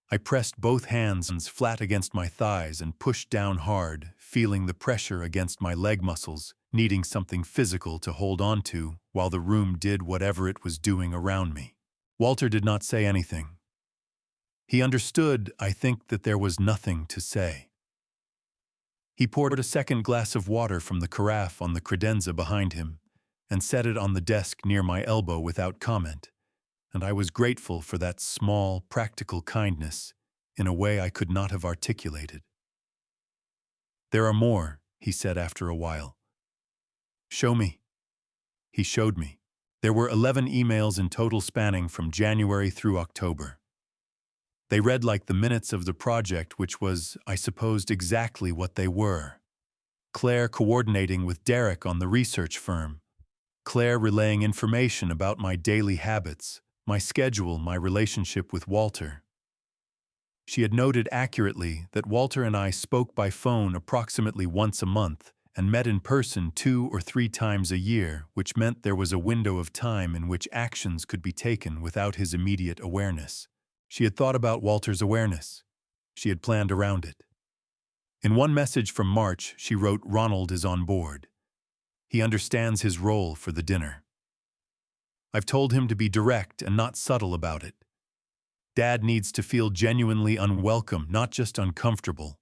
I pressed both hands flat against my thighs and pushed down hard, feeling the pressure against my leg muscles, needing something physical to hold on to while the room did whatever it was doing around me. Walter did not say anything. He understood, I think, that there was nothing to say. He poured a second glass of water from the carafe on the credenza behind him and set it on the desk near my elbow without comment, and I was grateful for that small, practical kindness in a way I could not have articulated. "There are more," he said after a while. "Show me." He showed me. There were 11 emails in total spanning from January through October. They read like the minutes of the project, which was, I supposed, exactly what they were. Claire coordinating with Derek on the research firm. Claire relaying information about my daily habits, my schedule, my relationship with Walter. She had noted accurately that Walter and I spoke by phone approximately once a month and met in person 2 or 3 times a year, which meant there was a window of time in which actions could be taken without his immediate awareness. She had thought about Walter's awareness. She had planned around it. In one message from March, she wrote, "Ronald is on board. He understands his role for the dinner. I've told him to be direct and not subtle about it. Dad needs to feel genuinely unwelcome, not just uncomfortable.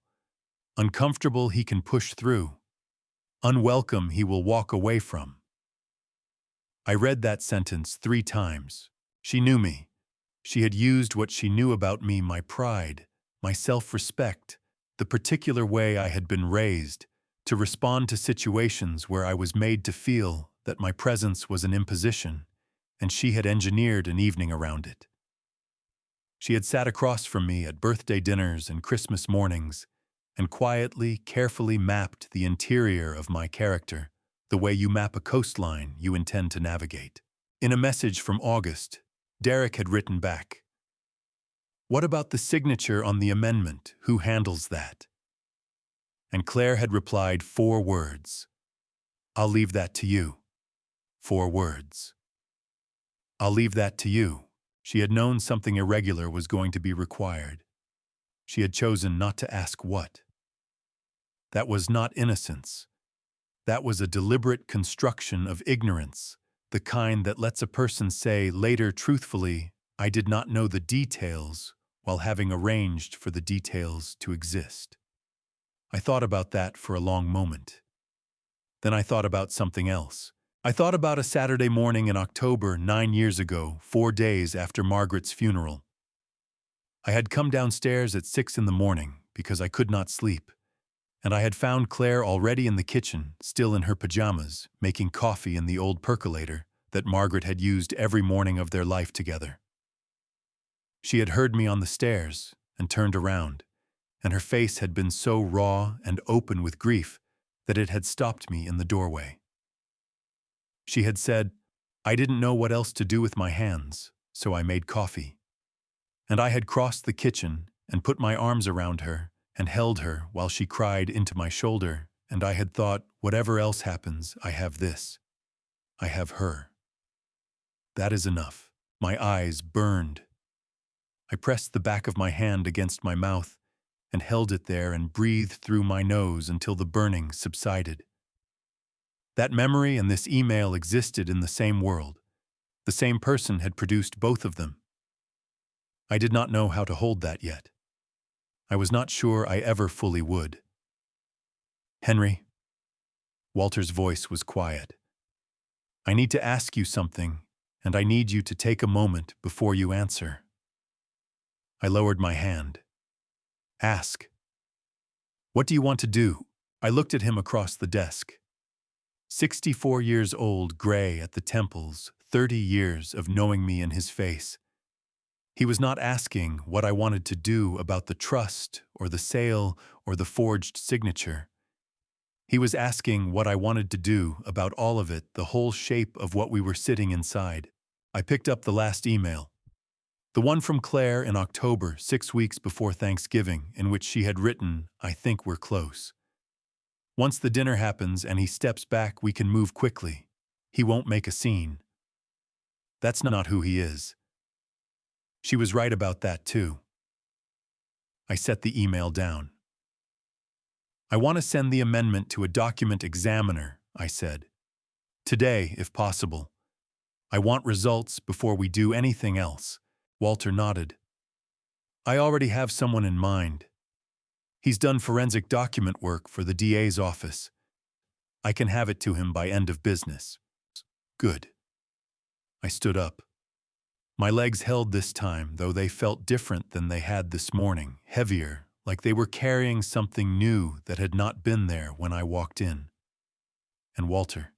Uncomfortable he can push through. Unwelcome he will walk away from." I read that sentence 3 times. She knew me. She had used what she knew about me, my pride, my self-respect, the particular way I had been raised, to respond to situations where I was made to feel that my presence was an imposition, and she had engineered an evening around it. She had sat across from me at birthday dinners and Christmas mornings and quietly, carefully mapped the interior of my character, the way you map a coastline you intend to navigate. In a message from August, Derek had written back, "What about the signature on the amendment? Who handles that?" And Claire had replied 4 words. "I'll leave that to you." 4 words. "I'll leave that to you." She had known something irregular was going to be required. She had chosen not to ask what. That was not innocence. That was a deliberate construction of ignorance, the kind that lets a person say later truthfully, "I did not know the details," while having arranged for the details to exist. I thought about that for a long moment. Then I thought about something else. I thought about a Saturday morning in October 9 years ago, 4 days after Margaret's funeral. I had come downstairs at 6 in the morning because I could not sleep, and I had found Claire already in the kitchen, still in her pajamas, making coffee in the old percolator that Margaret had used every morning of their life together. She had heard me on the stairs and turned around, and her face had been so raw and open with grief that it had stopped me in the doorway. She had said, "I didn't know what else to do with my hands, so I made coffee." And I had crossed the kitchen and put my arms around her and held her while she cried into my shoulder, and I had thought, whatever else happens, I have this. I have her. That is enough. My eyes burned. I pressed the back of my hand against my mouth and held it there and breathed through my nose until the burning subsided. That memory and this email existed in the same world. The same person had produced both of them. I did not know how to hold that yet. I was not sure I ever fully would. "Henry." Walter's voice was quiet. "I need to ask you something, and I need you to take a moment before you answer." I lowered my hand. "Ask." "What do you want to do?" I looked at him across the desk. 64 years old, gray at the temples, 30 years of knowing me in his face. He was not asking what I wanted to do about the trust or the sale or the forged signature. He was asking what I wanted to do about all of it, the whole shape of what we were sitting inside. I picked up the last email. The one from Claire in October, 6 weeks before Thanksgiving, in which she had written, "I think we're close. Once the dinner happens and he steps back, we can move quickly. He won't make a scene." That's not who he is. She was right about that too. I set the email down. "I want to send the amendment to a document examiner," I said. "Today, if possible. I want results before we do anything else." Walter nodded. "I already have someone in mind. He's done forensic document work for the DA's office. I can have it to him by end of business." "Good." I stood up. My legs held this time, though they felt different than they had this morning, heavier, like they were carrying something new that had not been there when I walked in. "And Walter,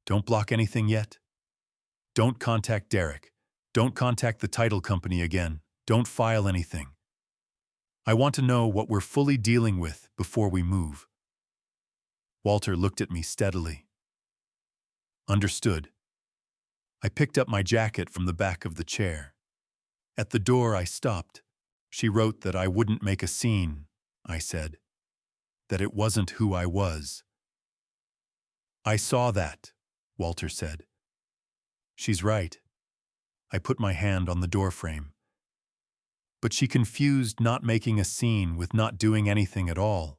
don't block anything yet. Don't contact Derek. Don't contact the title company again. Don't file anything. I want to know what we're fully dealing with before we move." Walter looked at me steadily. "Understood." I picked up my jacket from the back of the chair. At the door I stopped. "She wrote that I wouldn't make a scene," I said. "That it wasn't who I was." "I saw that," Walter said. "She's right." I put my hand on the doorframe. "But she confused not making a scene with not doing anything at all.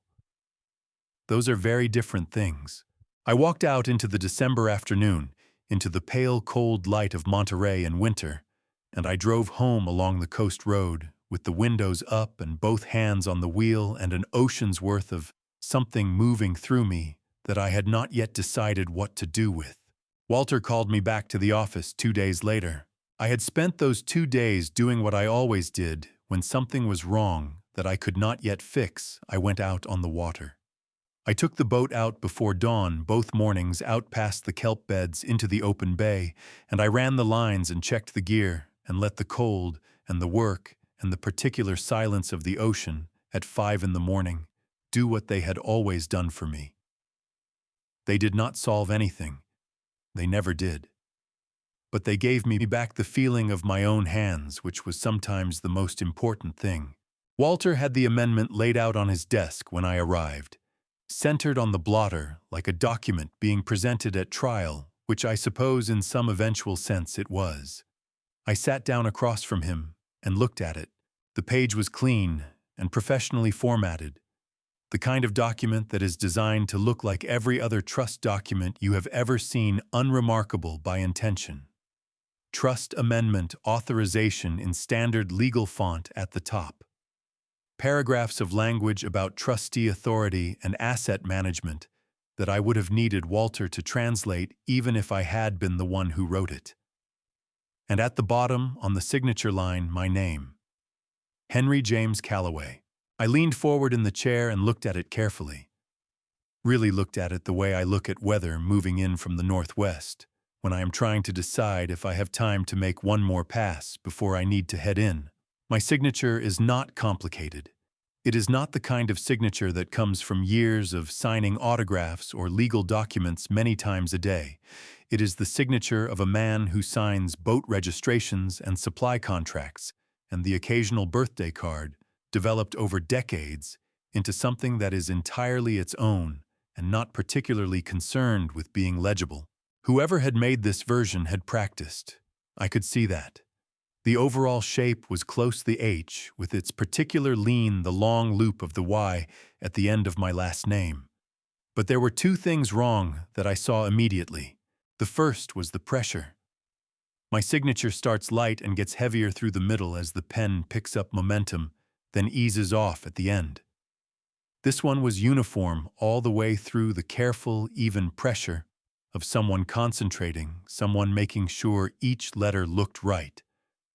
Those are very different things." I walked out into the December afternoon, into the pale, cold light of Monterey in winter, and I drove home along the coast road, with the windows up and both hands on the wheel and an ocean's worth of something moving through me that I had not yet decided what to do with. Walter called me back to the office 2 days later. I had spent those 2 days doing what I always did when something was wrong that I could not yet fix. I went out on the water. I took the boat out before dawn both mornings, out past the kelp beds into the open bay, and I ran the lines and checked the gear and let the cold and the work and the particular silence of the ocean at 5 in the morning do what they had always done for me. They did not solve anything. They never did. But they gave me back the feeling of my own hands, which was sometimes the most important thing. Walter had the amendment laid out on his desk when I arrived, centered on the blotter like a document being presented at trial, which I suppose in some eventual sense it was. I sat down across from him and looked at it. The page was clean and professionally formatted, the kind of document that is designed to look like every other trust document you have ever seen, unremarkable by intention. Trust Amendment Authorization in standard legal font at the top. Paragraphs of language about trustee authority and asset management that I would have needed Walter to translate even if I had been the one who wrote it. And at the bottom, on the signature line, my name. Henry James Calloway. I leaned forward in the chair and looked at it carefully. Really looked at it the way I look at weather moving in from the northwest, when I am trying to decide if I have time to make one more pass before I need to head in. My signature is not complicated. It is not the kind of signature that comes from years of signing autographs or legal documents many times a day. It is the signature of a man who signs boat registrations and supply contracts and the occasional birthday card, developed over decades, into something that is entirely its own and not particularly concerned with being legible. Whoever had made this version had practiced. I could see that. The overall shape was close the H, with its particular lean the long loop of the Y at the end of my last name. But there were 2 things wrong that I saw immediately. The first was the pressure. My signature starts light and gets heavier through the middle as the pen picks up momentum, then eases off at the end. This one was uniform all the way through, the careful, even pressure of someone concentrating, someone making sure each letter looked right,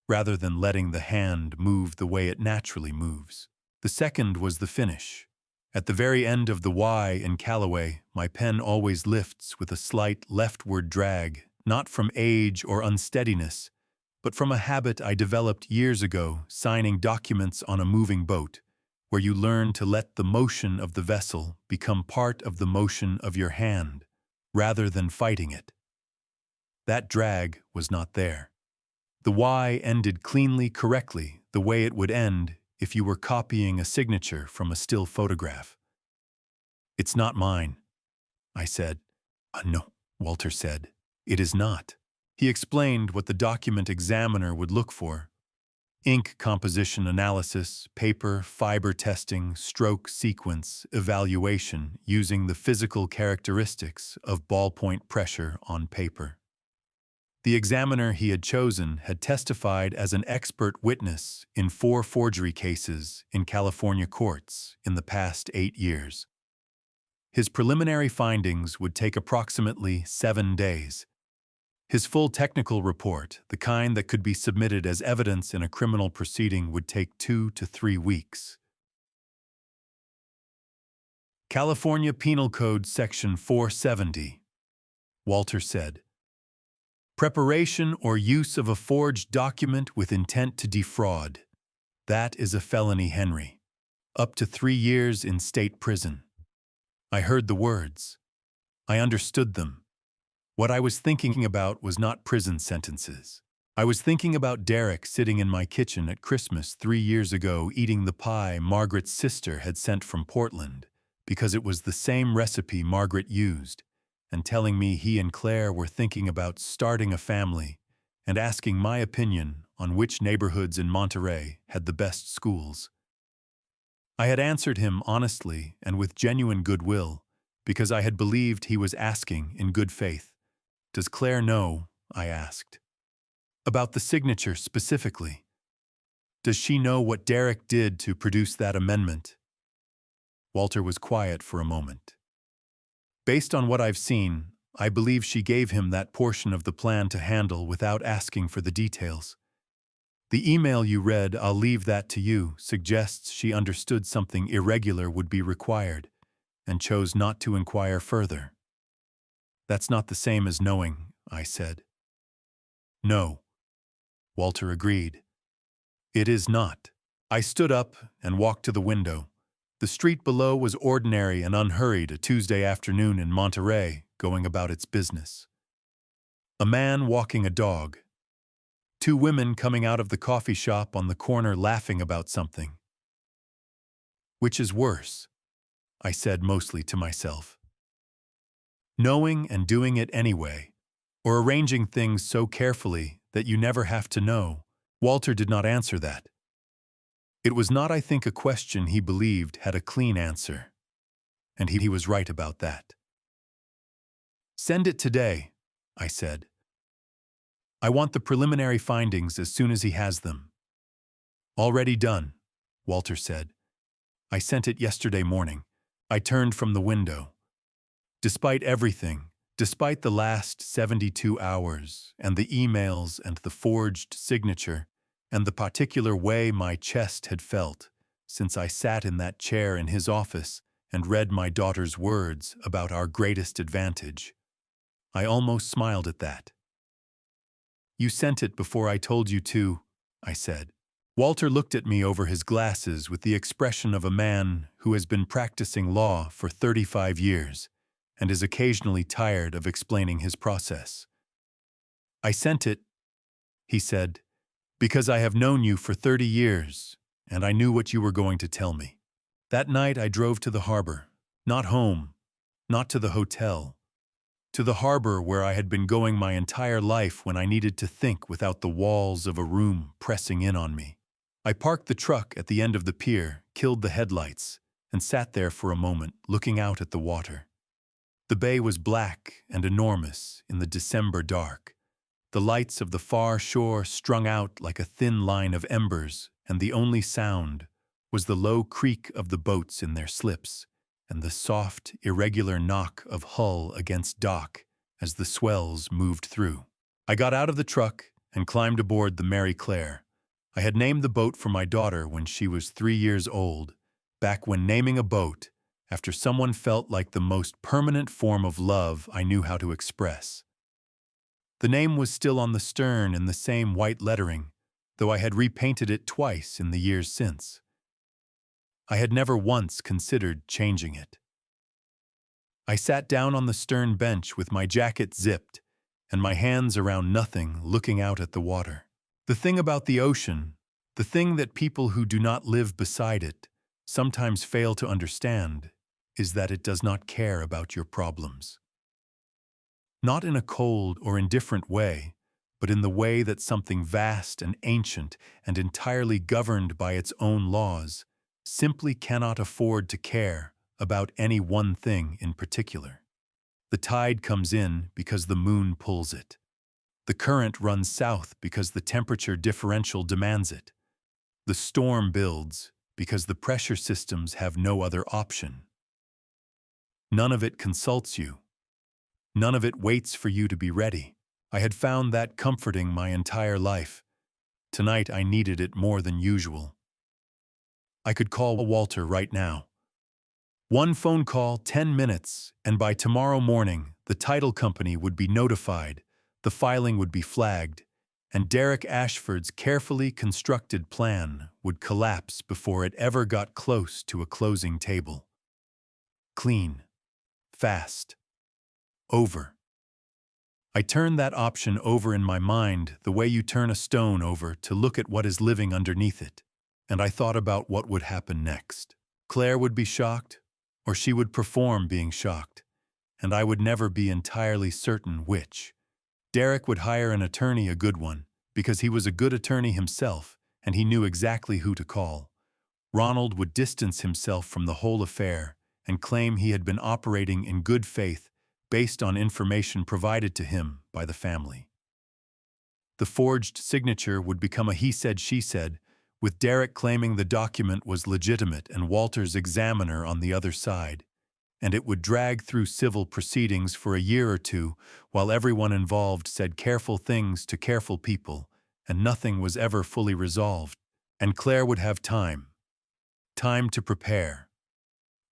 rather than letting the hand move the way it naturally moves. The second was the finish. At the very end of the Y in Calloway, my pen always lifts with a slight leftward drag, not from age or unsteadiness, but from a habit I developed years ago signing documents on a moving boat, where you learn to let the motion of the vessel become part of the motion of your hand, rather than fighting it. That drag was not there. The Y ended cleanly, correctly, the way it would end if you were copying a signature from a still photograph. "It's not mine," I said. No," Walter said. "It is not." He explained what the document examiner would look for: ink composition analysis, paper, fiber testing, stroke sequence, evaluation using the physical characteristics of ballpoint pressure on paper. The examiner he had chosen had testified as an expert witness in 4 forgery cases in California courts in the past 8 years. His preliminary findings would take approximately 7 days. His full technical report, the kind that could be submitted as evidence in a criminal proceeding, would take 2 to 3 weeks. California Penal Code Section 470, Walter said. Preparation or use of a forged document with intent to defraud. That is a felony, Henry. Up to 3 years in state prison. I heard the words. I understood them. What I was thinking about was not prison sentences. I was thinking about Derek sitting in my kitchen at Christmas 3 years ago eating the pie Margaret's sister had sent from Portland, because it was the same recipe Margaret used, and telling me he and Claire were thinking about starting a family and asking my opinion on which neighborhoods in Monterey had the best schools. I had answered him honestly and with genuine goodwill, because I had believed he was asking in good faith. "Does Claire know?" I asked. "About the signature specifically. Does she know what Derek did to produce that amendment?" Walter was quiet for a moment. "Based on what I've seen, I believe she gave him that portion of the plan to handle without asking for the details. The email you read, I'll leave that to you, suggests she understood something irregular would be required and chose not to inquire further." "That's not the same as knowing," I said. "No," Walter agreed. "It is not." I stood up and walked to the window. The street below was ordinary and unhurried, a Tuesday afternoon in Monterey, going about its business. A man walking a dog. 2 women coming out of the coffee shop on the corner laughing about something. "Which is worse?" I said mostly to myself. "Knowing and doing it anyway, or arranging things so carefully that you never have to know?" Walter did not answer that. It was not, I think, a question he believed had a clean answer. And he was right about that. "Send it today," I said. "I want the preliminary findings as soon as he has them." "Already done," Walter said. "I sent it yesterday morning." I turned from the window. Despite everything, despite the last 72 hours, and the emails and the forged signature, and the particular way my chest had felt since I sat in that chair in his office and read my daughter's words about our greatest advantage, I almost smiled at that. "You sent it before I told you to," I said. Walter looked at me over his glasses with the expression of a man who has been practicing law for 35 years and is occasionally tired of explaining his process. "I sent it," he said, "because I have known you for 30 years, and I knew what you were going to tell me." That night I drove to the harbor, not home, not to the hotel, to the harbor where I had been going my entire life when I needed to think without the walls of a room pressing in on me. I parked the truck at the end of the pier, killed the headlights, and sat there for a moment looking out at the water. The bay was black and enormous in the December dark. The lights of the far shore strung out like a thin line of embers, and the only sound was the low creak of the boats in their slips and the soft, irregular knock of hull against dock as the swells moved through. I got out of the truck and climbed aboard the Mary Claire. I had named the boat for my daughter when she was 3 years old, back when naming a boat after someone felt like the most permanent form of love I knew how to express. The name was still on the stern in the same white lettering, though I had repainted it twice in the years since. I had never once considered changing it. I sat down on the stern bench with my jacket zipped and my hands around nothing, looking out at the water. The thing about the ocean, the thing that people who do not live beside it sometimes fail to understand, is that it does not care about your problems. Not in a cold or indifferent way, but in the way that something vast and ancient and entirely governed by its own laws simply cannot afford to care about any one thing in particular. The tide comes in because the moon pulls it. The current runs south because the temperature differential demands it. The storm builds because the pressure systems have no other option. None of it consults you. None of it waits for you to be ready. I had found that comforting my entire life. Tonight I needed it more than usual. I could call Walter right now. One phone call, 10 minutes, and by tomorrow morning, the title company would be notified, the filing would be flagged, and Derek Ashford's carefully constructed plan would collapse before it ever got close to a closing table. Clean. Fast. Over. I turned that option over in my mind the way you turn a stone over to look at what is living underneath it, and I thought about what would happen next. Claire would be shocked, or she would perform being shocked, and I would never be entirely certain which. Derek would hire an attorney, a good one, because he was a good attorney himself, and he knew exactly who to call. Ronald would distance himself from the whole affair and claim he had been operating in good faith based on information provided to him by the family. The forged signature would become a he said, she said, with Derek claiming the document was legitimate and Walter's examiner on the other side, and it would drag through civil proceedings for a year or two while everyone involved said careful things to careful people, and nothing was ever fully resolved. And Claire would have time to prepare,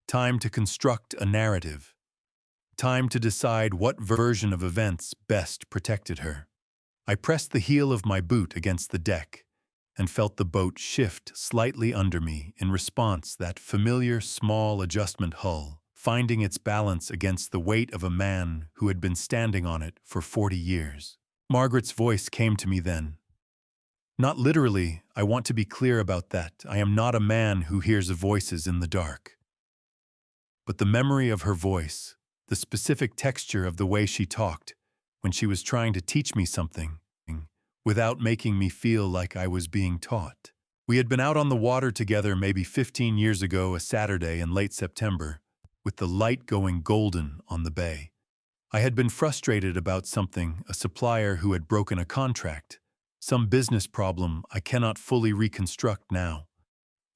time to construct a narrative, time to decide what version of events best protected her. I pressed the heel of my boot against the deck and felt the boat shift slightly under me in response, that familiar small adjustment hull, finding its balance against the weight of a man who had been standing on it for 40 years. Margaret's voice came to me then. Not literally, I want to be clear about that. I am not a man who hears voices in the dark. But the memory of her voice, the specific texture of the way she talked when she was trying to teach me something, without making me feel like I was being taught. We had been out on the water together maybe 15 years ago, a Saturday in late September, with the light going golden on the bay. I had been frustrated about something, a supplier who had broken a contract, some business problem I cannot fully reconstruct now,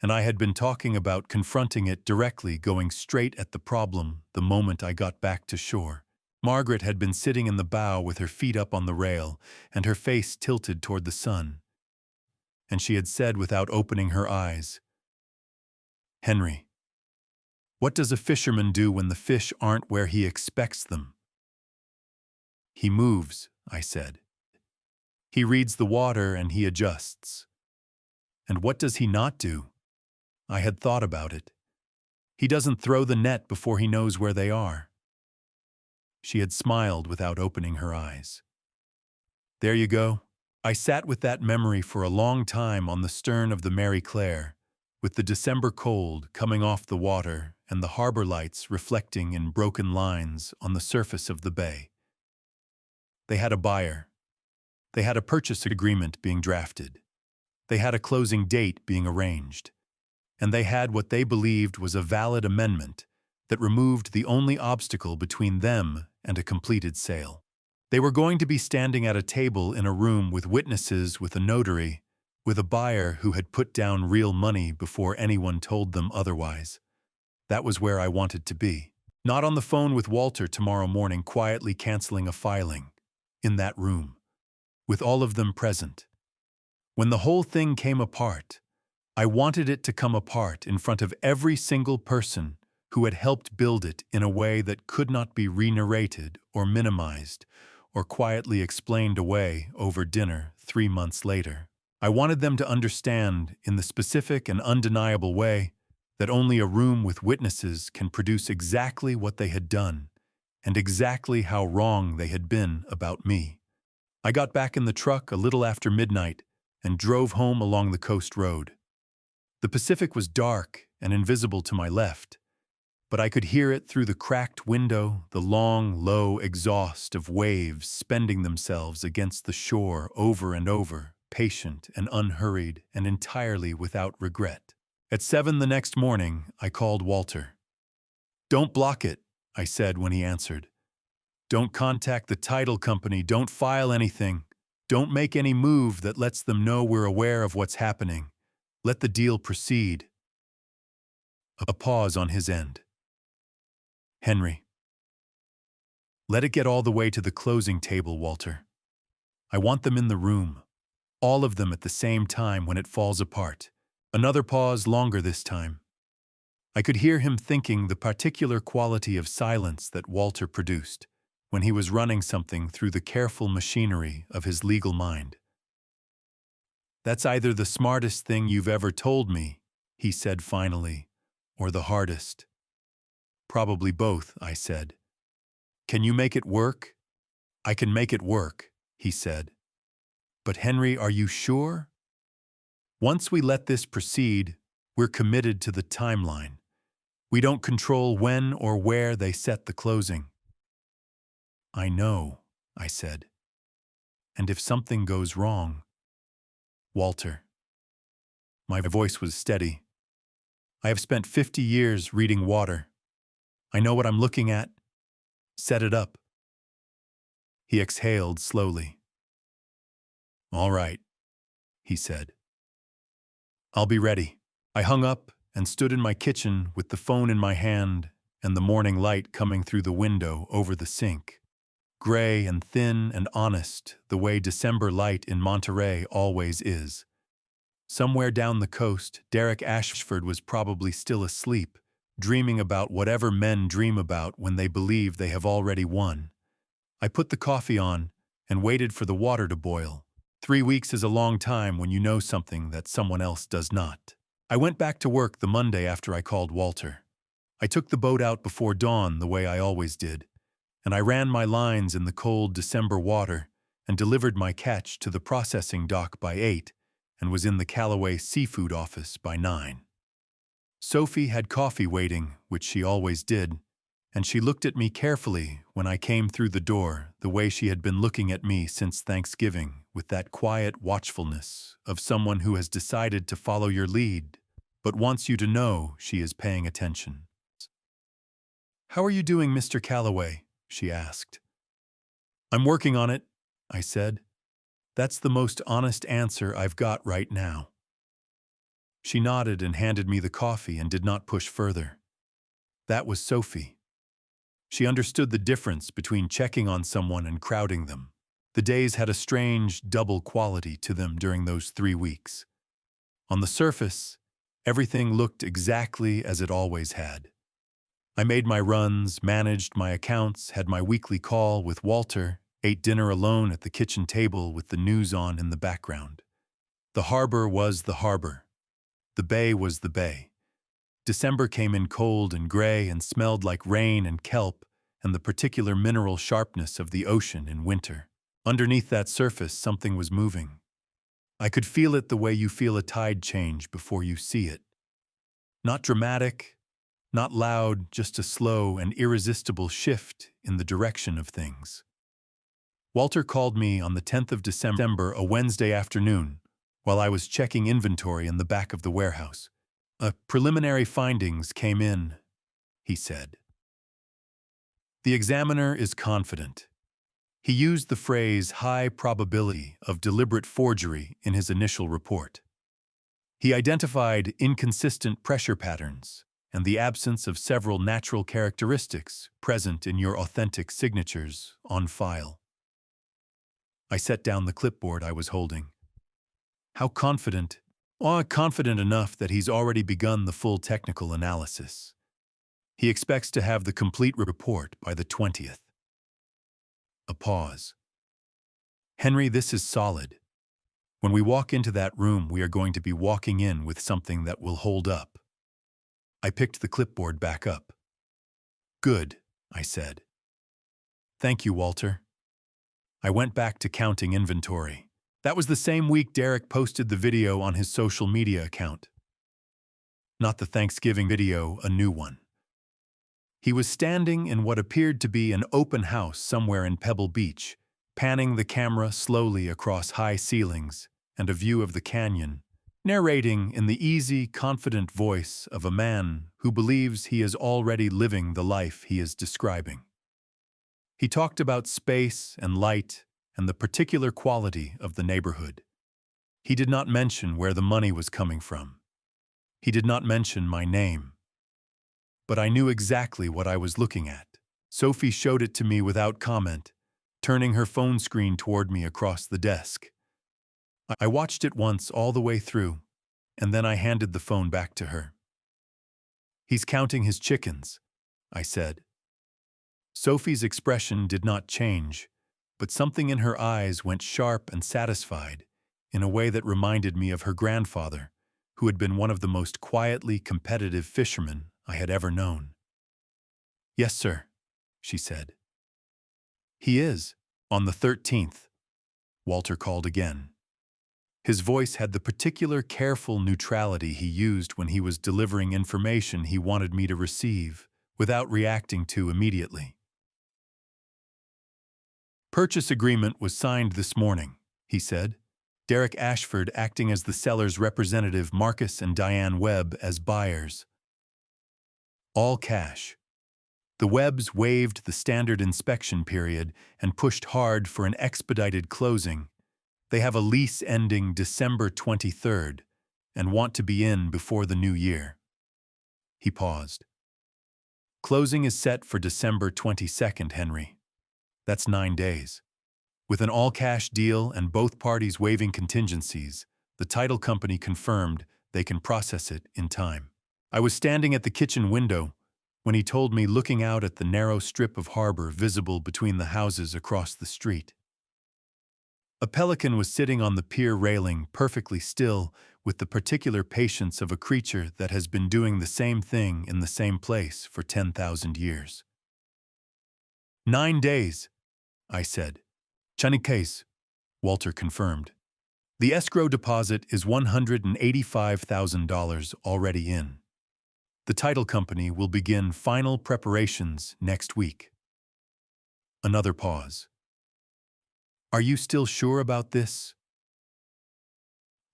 and I had been talking about confronting it directly, going straight at the problem the moment I got back to shore. Margaret had been sitting in the bow with her feet up on the rail and her face tilted toward the sun, and she had said without opening her eyes, "Henry, what does a fisherman do when the fish aren't where he expects them?" "He moves," I said. "He reads the water and he adjusts." "And what does he not do?" I had thought about it. "He doesn't throw the net before he knows where they are." She had smiled without opening her eyes. There you go. I sat with that memory for a long time on the stern of the Mary Claire, with the December cold coming off the water and the harbor lights reflecting in broken lines on the surface of the bay. They had a buyer. They had a purchase agreement being drafted. They had a closing date being arranged. And they had what they believed was a valid amendment that removed the only obstacle between them and a completed sale. They were going to be standing at a table in a room with witnesses, with a notary, with a buyer who had put down real money before anyone told them otherwise. That was where I wanted to be. Not on the phone with Walter tomorrow morning, quietly canceling a filing. In that room, with all of them present. When the whole thing came apart, I wanted it to come apart in front of every single person who had helped build it in a way that could not be re-narrated or minimized or quietly explained away over dinner 3 months later. I wanted them to understand, in the specific and undeniable way, that only a room with witnesses can produce exactly what they had done and exactly how wrong they had been about me. I got back in the truck a little after midnight and drove home along the coast road. The Pacific was dark and invisible to my left, but I could hear it through the cracked window, the long, low exhaust of waves spending themselves against the shore over and over, patient and unhurried and entirely without regret. At 7 the next morning, I called Walter. "Don't block it," I said when he answered. "Don't contact the title company, don't file anything. Don't make any move that lets them know we're aware of what's happening. Let the deal proceed." A pause on his end. "Henry, let it get all the way to the closing table, Walter. I want them in the room, all of them at the same time when it falls apart." Another pause, longer this time. I could hear him thinking the particular quality of silence that Walter produced when he was running something through the careful machinery of his legal mind. "That's either the smartest thing you've ever told me," he said finally, "or the hardest." "Probably both," I said. "Can you make it work?" "I can make it work," he said. "But Henry, are you sure? Once we let this proceed, we're committed to the timeline. We don't control when or where they set the closing." "I know," I said. "And if something goes wrong—" "Walter." My voice was steady. "I have spent 50 years reading water. I know what I'm looking at. Set it up." He exhaled slowly. "All right," he said. "I'll be ready." I hung up and stood in my kitchen with the phone in my hand and the morning light coming through the window over the sink. Gray and thin and honest, the way December light in Monterey always is. Somewhere down the coast, Derek Ashford was probably still asleep, dreaming about whatever men dream about when they believe they have already won. I put the coffee on and waited for the water to boil. 3 weeks is a long time when you know something that someone else does not. I went back to work the Monday after I called Walter. I took the boat out before dawn the way I always did, and I ran my lines in the cold December water and delivered my catch to the processing dock by 8 and was in the Calloway seafood office by 9. Sophie had coffee waiting, which she always did, and she looked at me carefully when I came through the door the way she had been looking at me since Thanksgiving, with that quiet watchfulness of someone who has decided to follow your lead but wants you to know she is paying attention. "How are you doing, Mr. Calloway?" she asked. "I'm working on it," I said. "That's the most honest answer I've got right now." She nodded and handed me the coffee and did not push further. That was Sophie. She understood the difference between checking on someone and crowding them. The days had a strange, double quality to them during those 3 weeks. On the surface, everything looked exactly as it always had. I made my runs, managed my accounts, had my weekly call with Walter, ate dinner alone at the kitchen table with the news on in the background. The harbor was the harbor. The bay was the bay. December came in cold and gray and smelled like rain and kelp and the particular mineral sharpness of the ocean in winter. Underneath that surface, something was moving. I could feel it the way you feel a tide change before you see it. Not dramatic, not loud, just a slow and irresistible shift in the direction of things. Walter called me on the 10th of December, a Wednesday afternoon, while I was checking inventory in the back of the warehouse. "Preliminary findings came in," he said. "The examiner is confident." He used the phrase "high probability of deliberate forgery" in his initial report. He identified inconsistent pressure patterns and the absence of several natural characteristics present in your authentic signatures on file. I set down the clipboard I was holding. "How confident?" "Confident enough that he's already begun the full technical analysis. He expects to have the complete report by the 20th. A pause. "Henry, this is solid. When we walk into that room, we are going to be walking in with something that will hold up." I picked the clipboard back up. "Good," I said. "Thank you, Walter." I went back to counting inventory. That was the same week Derek posted the video on his social media account. Not the Thanksgiving video, a new one. He was standing in what appeared to be an open house somewhere in Pebble Beach, panning the camera slowly across high ceilings and a view of the canyon, narrating in the easy, confident voice of a man who believes he is already living the life he is describing. He talked about space and light and the particular quality of the neighborhood. He did not mention where the money was coming from. He did not mention my name. But I knew exactly what I was looking at. Sophie showed it to me without comment, turning her phone screen toward me across the desk. I watched it once all the way through, and then I handed the phone back to her. "He's counting his chickens," I said. Sophie's expression did not change, but something in her eyes went sharp and satisfied in a way that reminded me of her grandfather, who had been one of the most quietly competitive fishermen I had ever known. "Yes, sir," she said. "He is, on the 13th, Walter called again. His voice had the particular careful neutrality he used when he was delivering information he wanted me to receive, without reacting to immediately. "Purchase agreement was signed this morning," he said. Derek Ashford acting as the seller's representative, Marcus and Diane Webb as buyers. All cash. The Webbs waived the standard inspection period and pushed hard for an expedited closing. They have a lease ending December 23rd and want to be in before the new year. He paused. "Closing is set for December 22nd, Henry. That's 9 days. With an all-cash deal and both parties waiving contingencies, the title company confirmed they can process it in time." I was standing at the kitchen window when he told me, looking out at the narrow strip of harbor visible between the houses across the street. A pelican was sitting on the pier railing, perfectly still, with the particular patience of a creature that has been doing the same thing in the same place for 10,000 years. 9 days, I said. "Chanikes," Walter confirmed. "The escrow deposit is $185,000 already in. The title company will begin final preparations next week." Another pause. "Are you still sure about this?"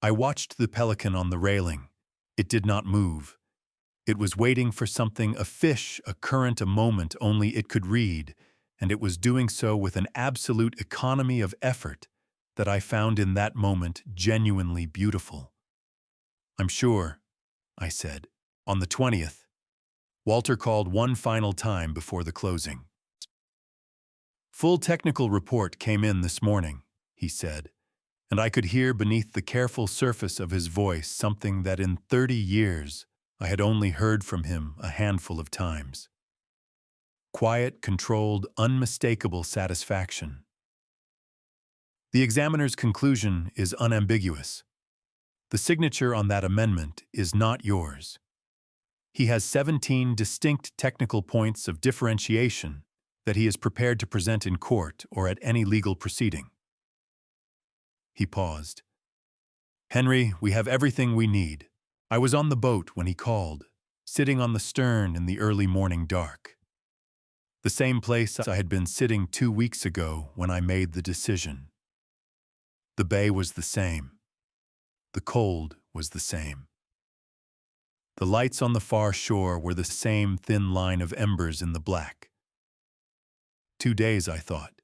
I watched the pelican on the railing. It did not move. It was waiting for something, a fish, a current, a moment only it could read, and it was doing so with an absolute economy of effort that I found in that moment genuinely beautiful. "I'm sure," I said. On the 20th, Walter called one final time before the closing. "Full technical report came in this morning," he said, and I could hear beneath the careful surface of his voice something that in 30 years I had only heard from him a handful of times. Quiet, controlled, unmistakable satisfaction. "The examiner's conclusion is unambiguous. The signature on that amendment is not yours. He has 17 distinct technical points of differentiation that he is prepared to present in court or at any legal proceeding." He paused. "Henry, we have everything we need. I was on the boat when he called, sitting on the stern in the early morning dark. The same place I had been sitting 2 weeks ago when I made the decision. The bay was the same. The cold was the same. The lights on the far shore were the same thin line of embers in the black. 2 days, I thought.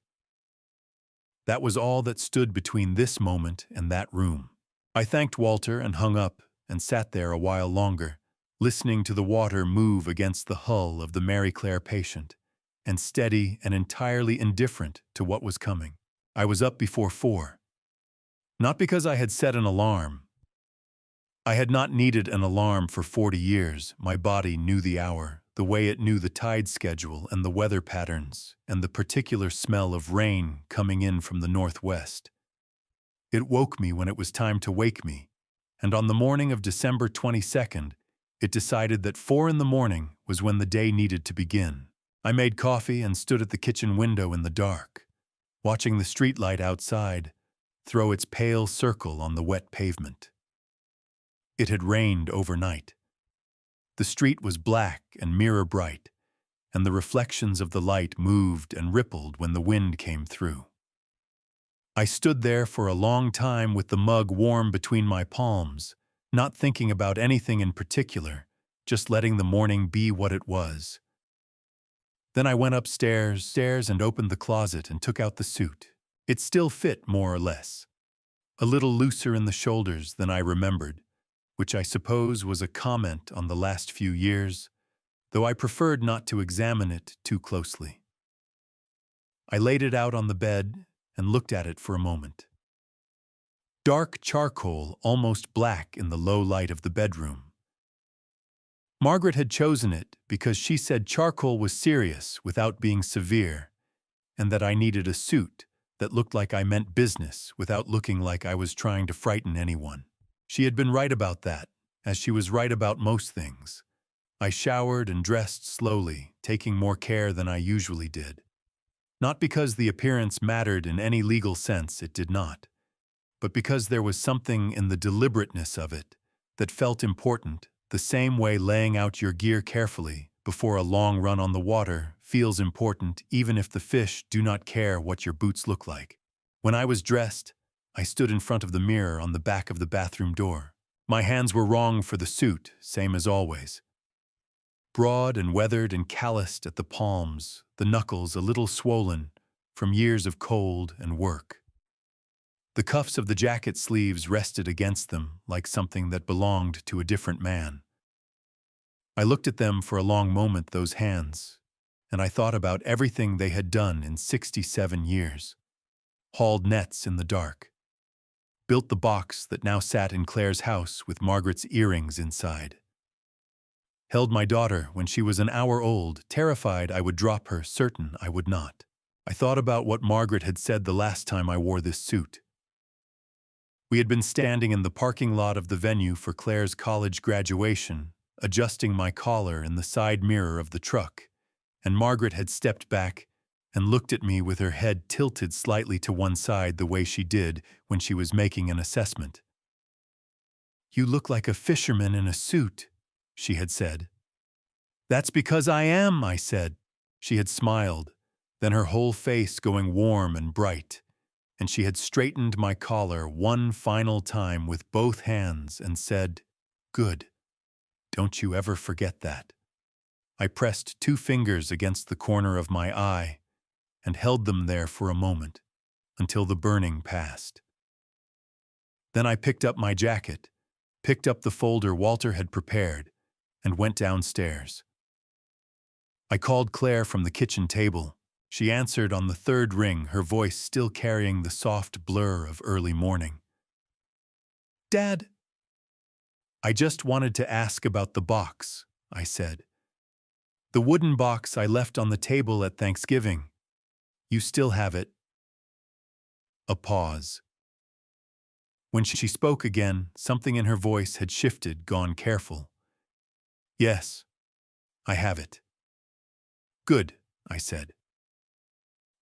That was all that stood between this moment and that room. I thanked Walter and hung up and sat there a while longer, listening to the water move against the hull of the Mary Claire Patient, and steady and entirely indifferent to what was coming. I was up before 4. Not because I had set an alarm. I had not needed an alarm for 40 years. My body knew the hour, the way it knew the tide schedule and the weather patterns, and the particular smell of rain coming in from the northwest. It woke me when it was time to wake me, and on the morning of December 22nd, It decided that 4 in the morning was when the day needed to begin. I made coffee and stood at the kitchen window in the dark, watching the streetlight outside throw its pale circle on the wet pavement. It had rained overnight. The street was black and mirror bright, and the reflections of the light moved and rippled when the wind came through. I stood there for a long time with the mug warm between my palms, not thinking about anything in particular, just letting the morning be what it was. Then I went upstairs and opened the closet and took out the suit. It still fit more or less, a little looser in the shoulders than I remembered, which I suppose was a comment on the last few years, though I preferred not to examine it too closely. I laid it out on the bed and looked at it for a moment. Dark charcoal, almost black in the low light of the bedroom. Margaret had chosen it because she said charcoal was serious without being severe, and that I needed a suit that looked like I meant business without looking like I was trying to frighten anyone. She had been right about that, as she was right about most things. I showered and dressed slowly, taking more care than I usually did. Not because the appearance mattered in any legal sense, it did not, but because there was something in the deliberateness of it that felt important, the same way laying out your gear carefully before a long run on the water feels important even if the fish do not care what your boots look like. When I was dressed, I stood in front of the mirror on the back of the bathroom door. My hands were wrong for the suit, same as always. Broad and weathered and calloused at the palms, the knuckles a little swollen from years of cold and work. The cuffs of the jacket sleeves rested against them like something that belonged to a different man. I looked at them for a long moment, those hands, and I thought about everything they had done in 67 years. Hauled nets in the dark. Built the box that now sat in Claire's house with Margaret's earrings inside. Held my daughter when she was an hour old, terrified I would drop her, certain I would not. I thought about what Margaret had said the last time I wore this suit. We had been standing in the parking lot of the venue for Claire's college graduation, adjusting my collar in the side mirror of the truck, and Margaret had stepped back and looked at me with her head tilted slightly to one side the way she did when she was making an assessment. "You look like a fisherman in a suit," she had said. "That's because I am," I said. She had smiled, then her whole face going warm and bright, and she had straightened my collar one final time with both hands and said, "Good. Don't you ever forget that." I pressed 2 fingers against the corner of my eye and held them there for a moment until the burning passed. Then I picked up my jacket, picked up the folder Walter had prepared, and went downstairs. I called Claire from the kitchen table. She answered on the 3rd ring, her voice still carrying the soft blur of early morning. "Dad." "I just wanted to ask about the box," I said. "The wooden box I left on the table at Thanksgiving. You still have it?" A pause. When she spoke again, something in her voice had shifted, gone careful. "Yes, I have it." "Good," I said.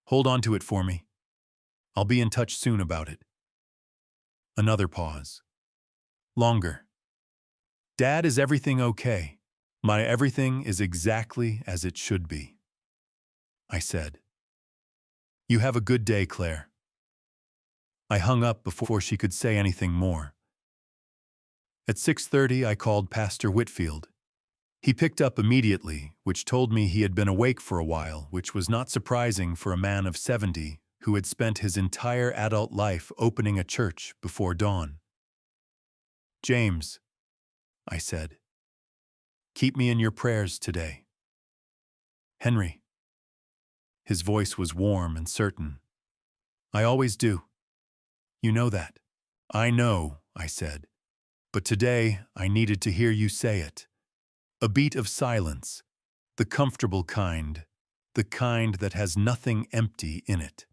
"Hold on to it for me. I'll be in touch soon about it." Another pause. Longer. "Dad, is everything okay?" "My everything is exactly as it should be," I said. "You have a good day, Claire." I hung up before she could say anything more. At 6:30, I called Pastor Whitfield. He picked up immediately, which told me he had been awake for a while, which was not surprising for a man of 70 who had spent his entire adult life opening a church before dawn. "James," I said, "keep me in your prayers today." "Henry." His voice was warm and certain. "I always do. You know that." "I know," I said, "but today I needed to hear you say it." A beat of silence, the comfortable kind, the kind that has nothing empty in it.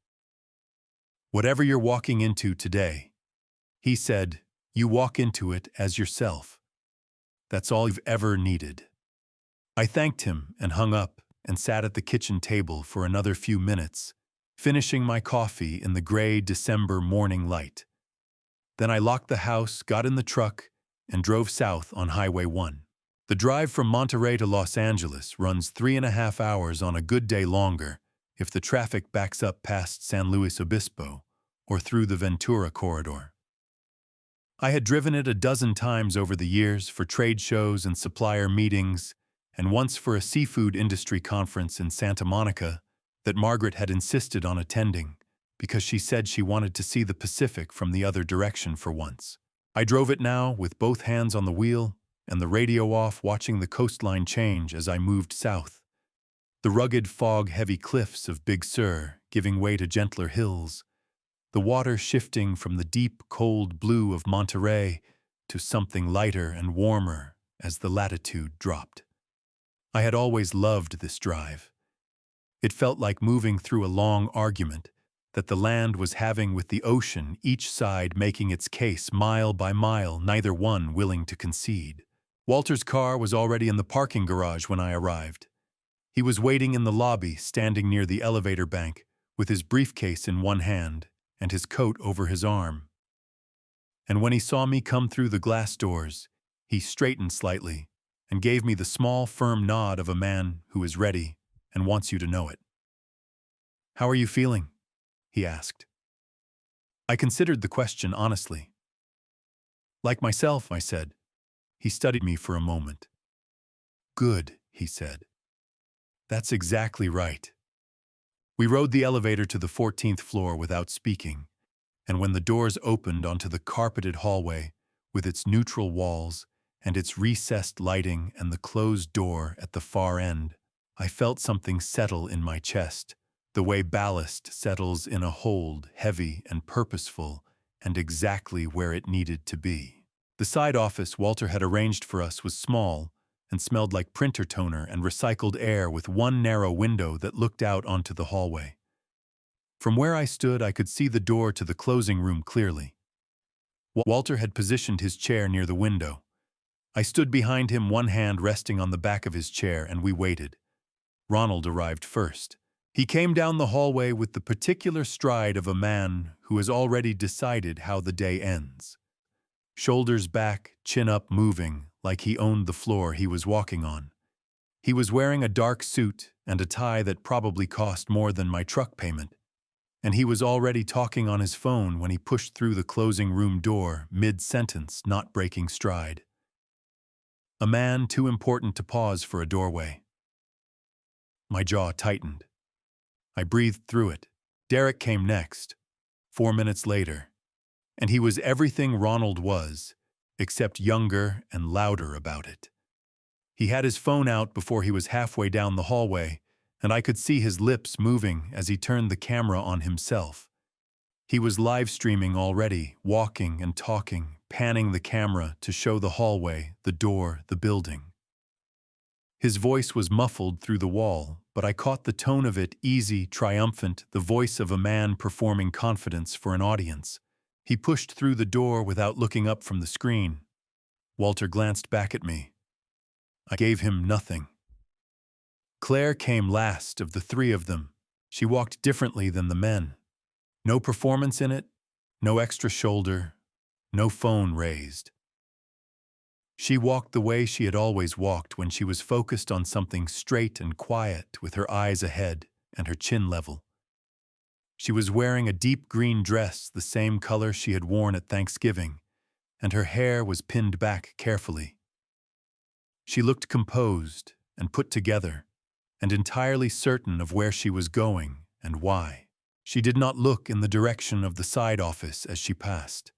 "Whatever you're walking into today," he said, "you walk into it as yourself. That's all you've ever needed." I thanked him and hung up and sat at the kitchen table for another few minutes, finishing my coffee in the gray December morning light. Then I locked the house, got in the truck, and drove south on Highway 1. The drive from Monterey to Los Angeles runs 3.5 hours on a good day longer if the traffic backs up past San Luis Obispo or through the Ventura corridor. I had driven it a dozen times over the years for trade shows and supplier meetings, and once for a seafood industry conference in Santa Monica that Margaret had insisted on attending because she said she wanted to see the Pacific from the other direction for once. I drove it now with both hands on the wheel and the radio off, watching the coastline change as I moved south. The rugged fog-heavy cliffs of Big Sur giving way to gentler hills, the water shifting from the deep, cold blue of Monterey to something lighter and warmer as the latitude dropped. I had always loved this drive. It felt like moving through a long argument that the land was having with the ocean, each side making its case mile by mile, neither one willing to concede. Walter's car was already in the parking garage when I arrived. He was waiting in the lobby, standing near the elevator bank, with his briefcase in one hand and his coat over his arm. And when he saw me come through the glass doors, he straightened slightly and gave me the small, firm nod of a man who is ready and wants you to know it. "How are you feeling?" he asked. I considered the question honestly. "Like myself," I said. He studied me for a moment. "Good," he said. "That's exactly right." We rode the elevator to the 14th floor without speaking, and when the doors opened onto the carpeted hallway with its neutral walls and its recessed lighting and the closed door at the far end, I felt something settle in my chest, the way ballast settles in a hold, heavy and purposeful, and exactly where it needed to be. The side office Walter had arranged for us was small and smelled like printer toner and recycled air, with one narrow window that looked out onto the hallway. From where I stood, I could see the door to the closing room clearly. Walter had positioned his chair near the window. I stood behind him, one hand resting on the back of his chair, and we waited. Ronald arrived first. He came down the hallway with the particular stride of a man who has already decided how the day ends. Shoulders back, chin up, moving like he owned the floor he was walking on. He was wearing a dark suit and a tie that probably cost more than my truck payment, and he was already talking on his phone when he pushed through the closing room door, mid-sentence, not breaking stride. A man too important to pause for a doorway. My jaw tightened. I breathed through it. Derek came next, 4 minutes later, and he was everything Ronald was, except younger and louder about it. He had his phone out before he was halfway down the hallway, and I could see his lips moving as he turned the camera on himself. He was live streaming already, walking and talking, panning the camera to show the hallway, the door, the building. His voice was muffled through the wall, but I caught the tone of it, easy, triumphant, the voice of a man performing confidence for an audience. He pushed through the door without looking up from the screen. Walter glanced back at me. I gave him nothing. Claire came last of the three of them. She walked differently than the men. No performance in it, no extra shoulder, no phone raised. She walked the way she had always walked when she was focused on something straight and quiet, with her eyes ahead and her chin level. She was wearing a deep green dress, the same color she had worn at Thanksgiving, and her hair was pinned back carefully. She looked composed and put together, and entirely certain of where she was going and why. She did not look in the direction of the side office as she passed.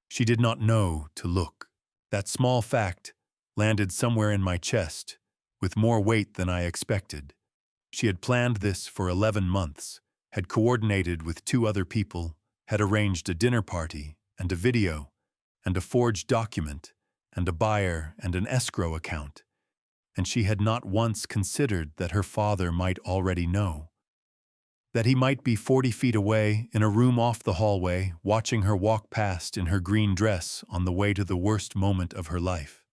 She did not know to look. That small fact landed somewhere in my chest, with more weight than I expected. She had planned this for 11 months, had coordinated with 2 other people, had arranged a dinner party and a video and a forged document and a buyer and an escrow account, and she had not once considered that her father might already know. That he might be 40 feet away, in a room off the hallway, watching her walk past in her green dress on the way to the worst moment of her life.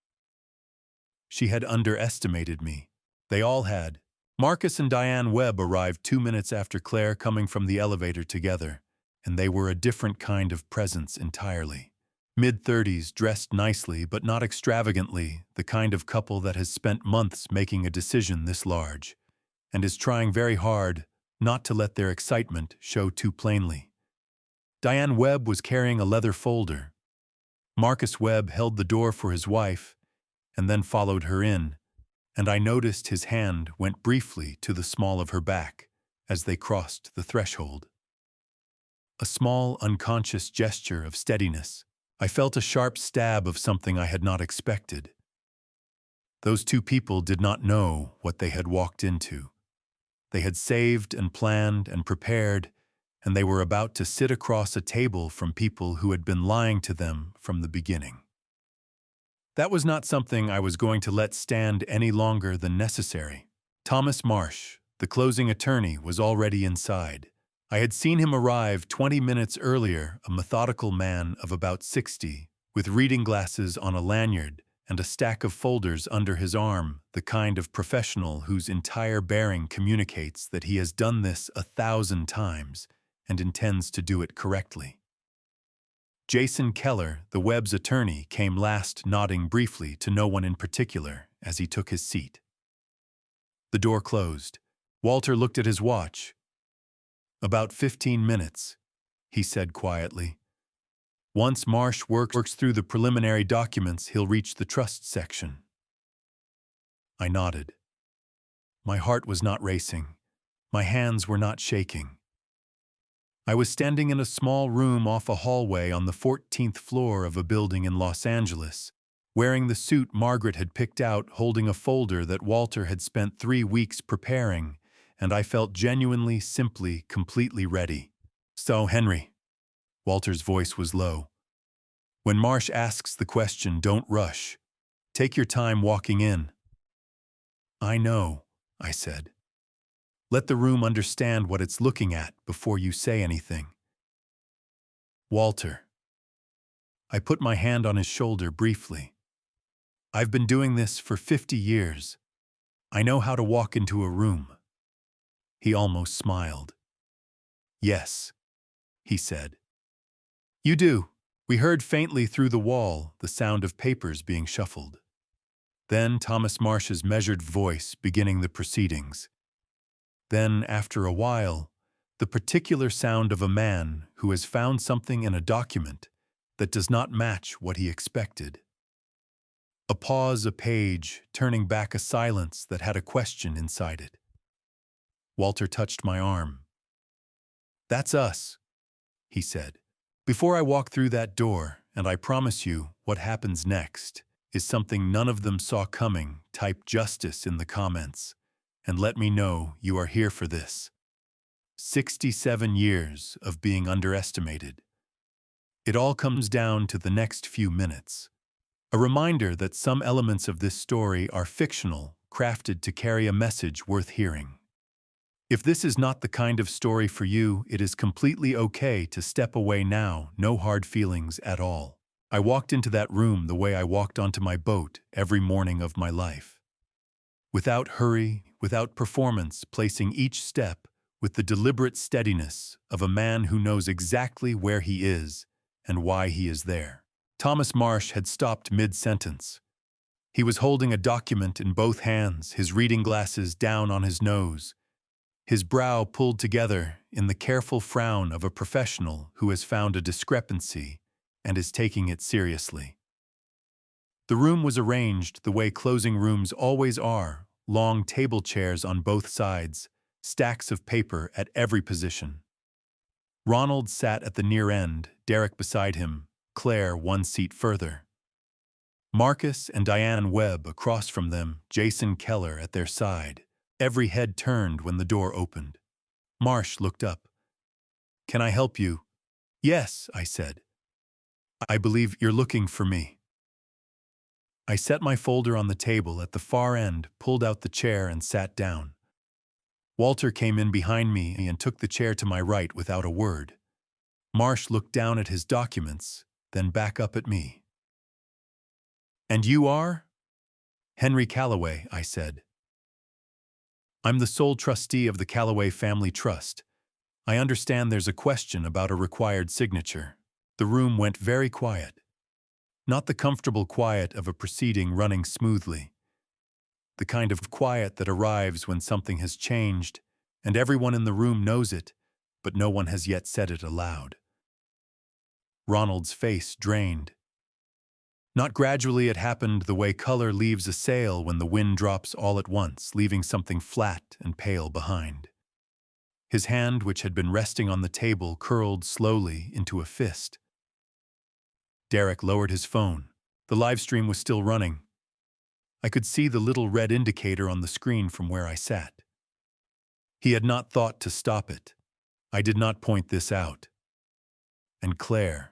She had underestimated me. They all had. Marcus and Diane Webb arrived 2 minutes after Claire coming from the elevator together, and they were a different kind of presence entirely. Mid-30s, dressed nicely but not extravagantly, the kind of couple that has spent months making a decision this large, and is trying very hard not to let their excitement show too plainly. Diane Webb was carrying a leather folder. Marcus Webb held the door for his wife, and then followed her in, and I noticed his hand went briefly to the small of her back as they crossed the threshold. A small, unconscious gesture of steadiness. I felt a sharp stab of something I had not expected. Those two people did not know what they had walked into. They had saved and planned and prepared, and they were about to sit across a table from people who had been lying to them from the beginning. That was not something I was going to let stand any longer than necessary. Thomas Marsh, the closing attorney, was already inside. I had seen him arrive 20 minutes earlier, a methodical man of about 60, with reading glasses on a lanyard and a stack of folders under his arm, the kind of professional whose entire bearing communicates that he has done this 1,000 times and intends to do it correctly. Jason Keller, the Webb's attorney, came last, nodding briefly to no one in particular as he took his seat. The door closed. Walter looked at his watch. "About 15 minutes, he said quietly. "Once Marsh works through the preliminary documents, he'll reach the trust section." I nodded. My heart was not racing. My hands were not shaking. I was standing in a small room off a hallway on the 14th floor of a building in Los Angeles, wearing the suit Margaret had picked out, holding a folder that Walter had spent 3 weeks preparing, and I felt genuinely, simply, completely ready. "So, Henry," Walter's voice was low, "when Marsh asks the question, don't rush. Take your time walking in." "I know," I said. "Let the room understand what it's looking at before you say anything." "Walter." I put my hand on his shoulder briefly. "I've been doing this for 50 years. I know how to walk into a room." He almost smiled. "Yes," he said. "You do." We heard faintly through the wall the sound of papers being shuffled. Then Thomas Marsh's measured voice beginning the proceedings. Then, after a while, the particular sound of a man who has found something in a document that does not match what he expected. A pause, a page, turning back a silence that had a question inside it. Walter touched my arm. "That's us," he said. "Before I walk through that door, and I promise you what happens next is something none of them saw coming, type justice in the comments, and let me know you are here for this. 67 years of being underestimated. It all comes down to the next few minutes. A reminder that some elements of this story are fictional, crafted to carry a message worth hearing. If this is not the kind of story for you, it is completely okay to step away now, no hard feelings at all. I walked into that room the way I walked onto my boat every morning of my life. Without hurry, without performance, placing each step with the deliberate steadiness of a man who knows exactly where he is and why he is there. Thomas Marsh had stopped mid-sentence. He was holding a document in both hands, his reading glasses down on his nose, his brow pulled together in the careful frown of a professional who has found a discrepancy and is taking it seriously. The room was arranged the way closing rooms always are, long table chairs on both sides, stacks of paper at every position. Ronald sat at the near end, Derek beside him, Claire 1 seat further. Marcus and Diane Webb across from them, Jason Keller at their side. Every head turned when the door opened. Marsh looked up. "Can I help you?" "Yes," I said. "I believe you're looking for me." I set my folder on the table at the far end, pulled out the chair, and sat down. Walter came in behind me and took the chair to my right without a word. Marsh looked down at his documents, then back up at me. "And you are?" Henry Calloway, I said. I'm the sole trustee of the Calloway Family Trust. I understand there's a question about a required signature. The room went very quiet. Not the comfortable quiet of a proceeding running smoothly. The kind of quiet that arrives when something has changed, and everyone in the room knows it, but no one has yet said it aloud. Ronald's face drained. Not gradually, it happened the way color leaves a sail when the wind drops all at once, leaving something flat and pale behind. His hand, which had been resting on the table, curled slowly into a fist. Derek lowered his phone. The live stream was still running. I could see the little red indicator on the screen from where I sat. He had not thought to stop it. I did not point this out. And Claire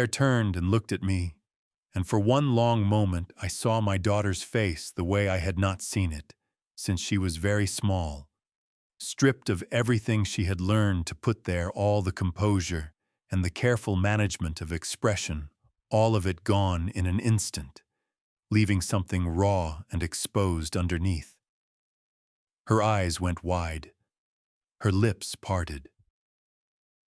turned and looked at me, and for one long moment I saw my daughter's face the way I had not seen it since she was very small, stripped of everything she had learned to put there, all the composure and the careful management of expression, all of it gone in an instant, leaving something raw and exposed underneath. Her eyes went wide. Her lips parted.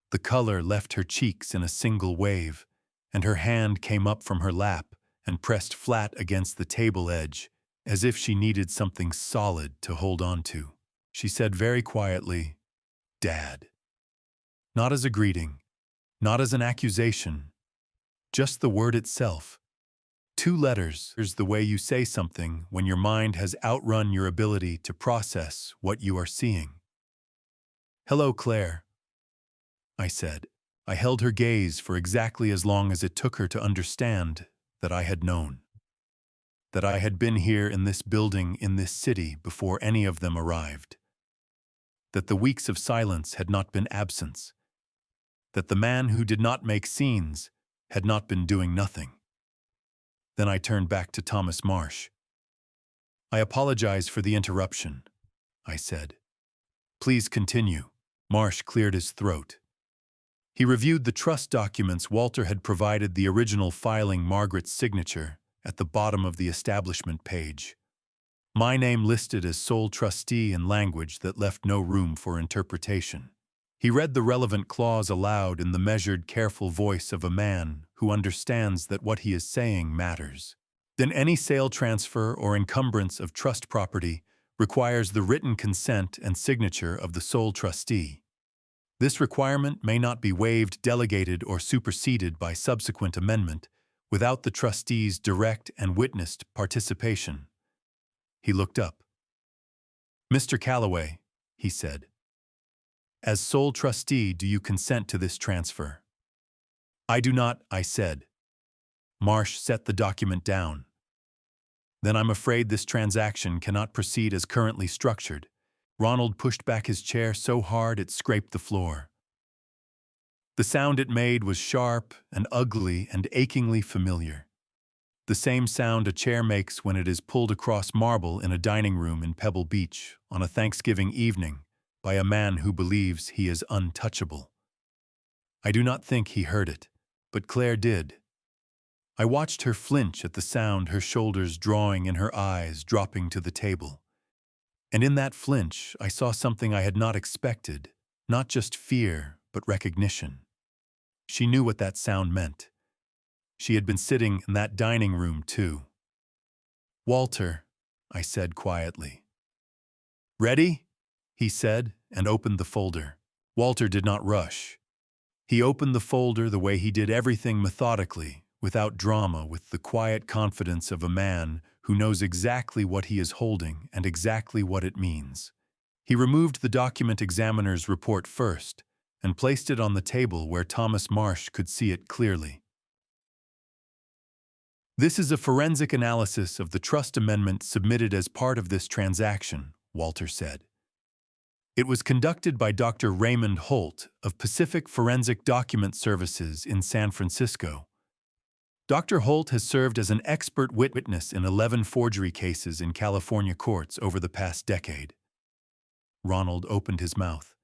The color left her cheeks in a single wave, and her hand came up from her lap and pressed flat against the table edge, as if she needed something solid to hold on to. She said very quietly, "Dad." Not as a greeting, not as an accusation, just the word itself. 2 letters is the way you say something when your mind has outrun your ability to process what you are seeing. "Hello, Claire," I said. I held her gaze for exactly as long as it took her to understand that I had known. That I had been here in this building, in this city, before any of them arrived. That the weeks of silence had not been absence. That the man who did not make scenes had not been doing nothing. Then I turned back to Thomas Marsh. "I apologize for the interruption," I said. "Please continue." Marsh cleared his throat. He reviewed the trust documents. Walter had provided the original filing Margaret's signature at the bottom of the establishment page. My name listed as sole trustee in language that left no room for interpretation. He read the relevant clause aloud in the measured, careful voice of a man who understands that what he is saying matters. Then any sale, transfer, or encumbrance of trust property requires the written consent and signature of the sole trustee. This requirement may not be waived, delegated, or superseded by subsequent amendment without the trustee's direct and witnessed participation. He looked up. "Mr. Calloway," he said, "as sole trustee, do you consent to this transfer?" "I do not," I said. Marsh set the document down. "Then I'm afraid this transaction cannot proceed as currently structured." Ronald pushed back his chair so hard it scraped the floor. The sound it made was sharp and ugly and achingly familiar. The same sound a chair makes when it is pulled across marble in a dining room in Pebble Beach on a Thanksgiving evening by a man who believes he is untouchable. I do not think he heard it, but Claire did. I watched her flinch at the sound, her shoulders drawing and her eyes dropping to the table. And in that flinch, I saw something I had not expected, not just fear, but recognition. She knew what that sound meant. She had been sitting in that dining room, too. "Walter," I said quietly. "Ready?" he said, and opened the folder. Walter did not rush. He opened the folder the way he did everything, methodically, without drama, with the quiet confidence of a man who knows exactly what he is holding and exactly what it means. He removed the document examiner's report first and placed it on the table where Thomas Marsh could see it clearly. "This is a forensic analysis of the trust amendment submitted as part of this transaction," Walter said. "It was conducted by Dr. Raymond Holt of Pacific Forensic Document Services in San Francisco. Dr. Holt has served as an expert witness in 11 forgery cases in California courts over the past decade." Ronald opened his mouth.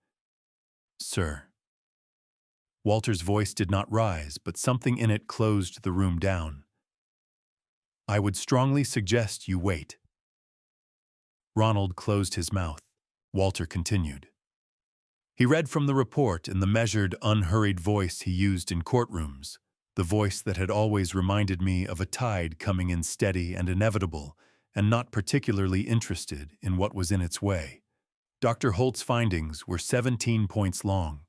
"Sir." Walter's voice did not rise, but something in it closed the room down. "I would strongly suggest you wait." Ronald closed his mouth. Walter continued. He read from the report in the measured, unhurried voice he used in courtrooms, the voice that had always reminded me of a tide coming in steady and inevitable, and not particularly interested in what was in its way. Dr. Holt's findings were 17 points long.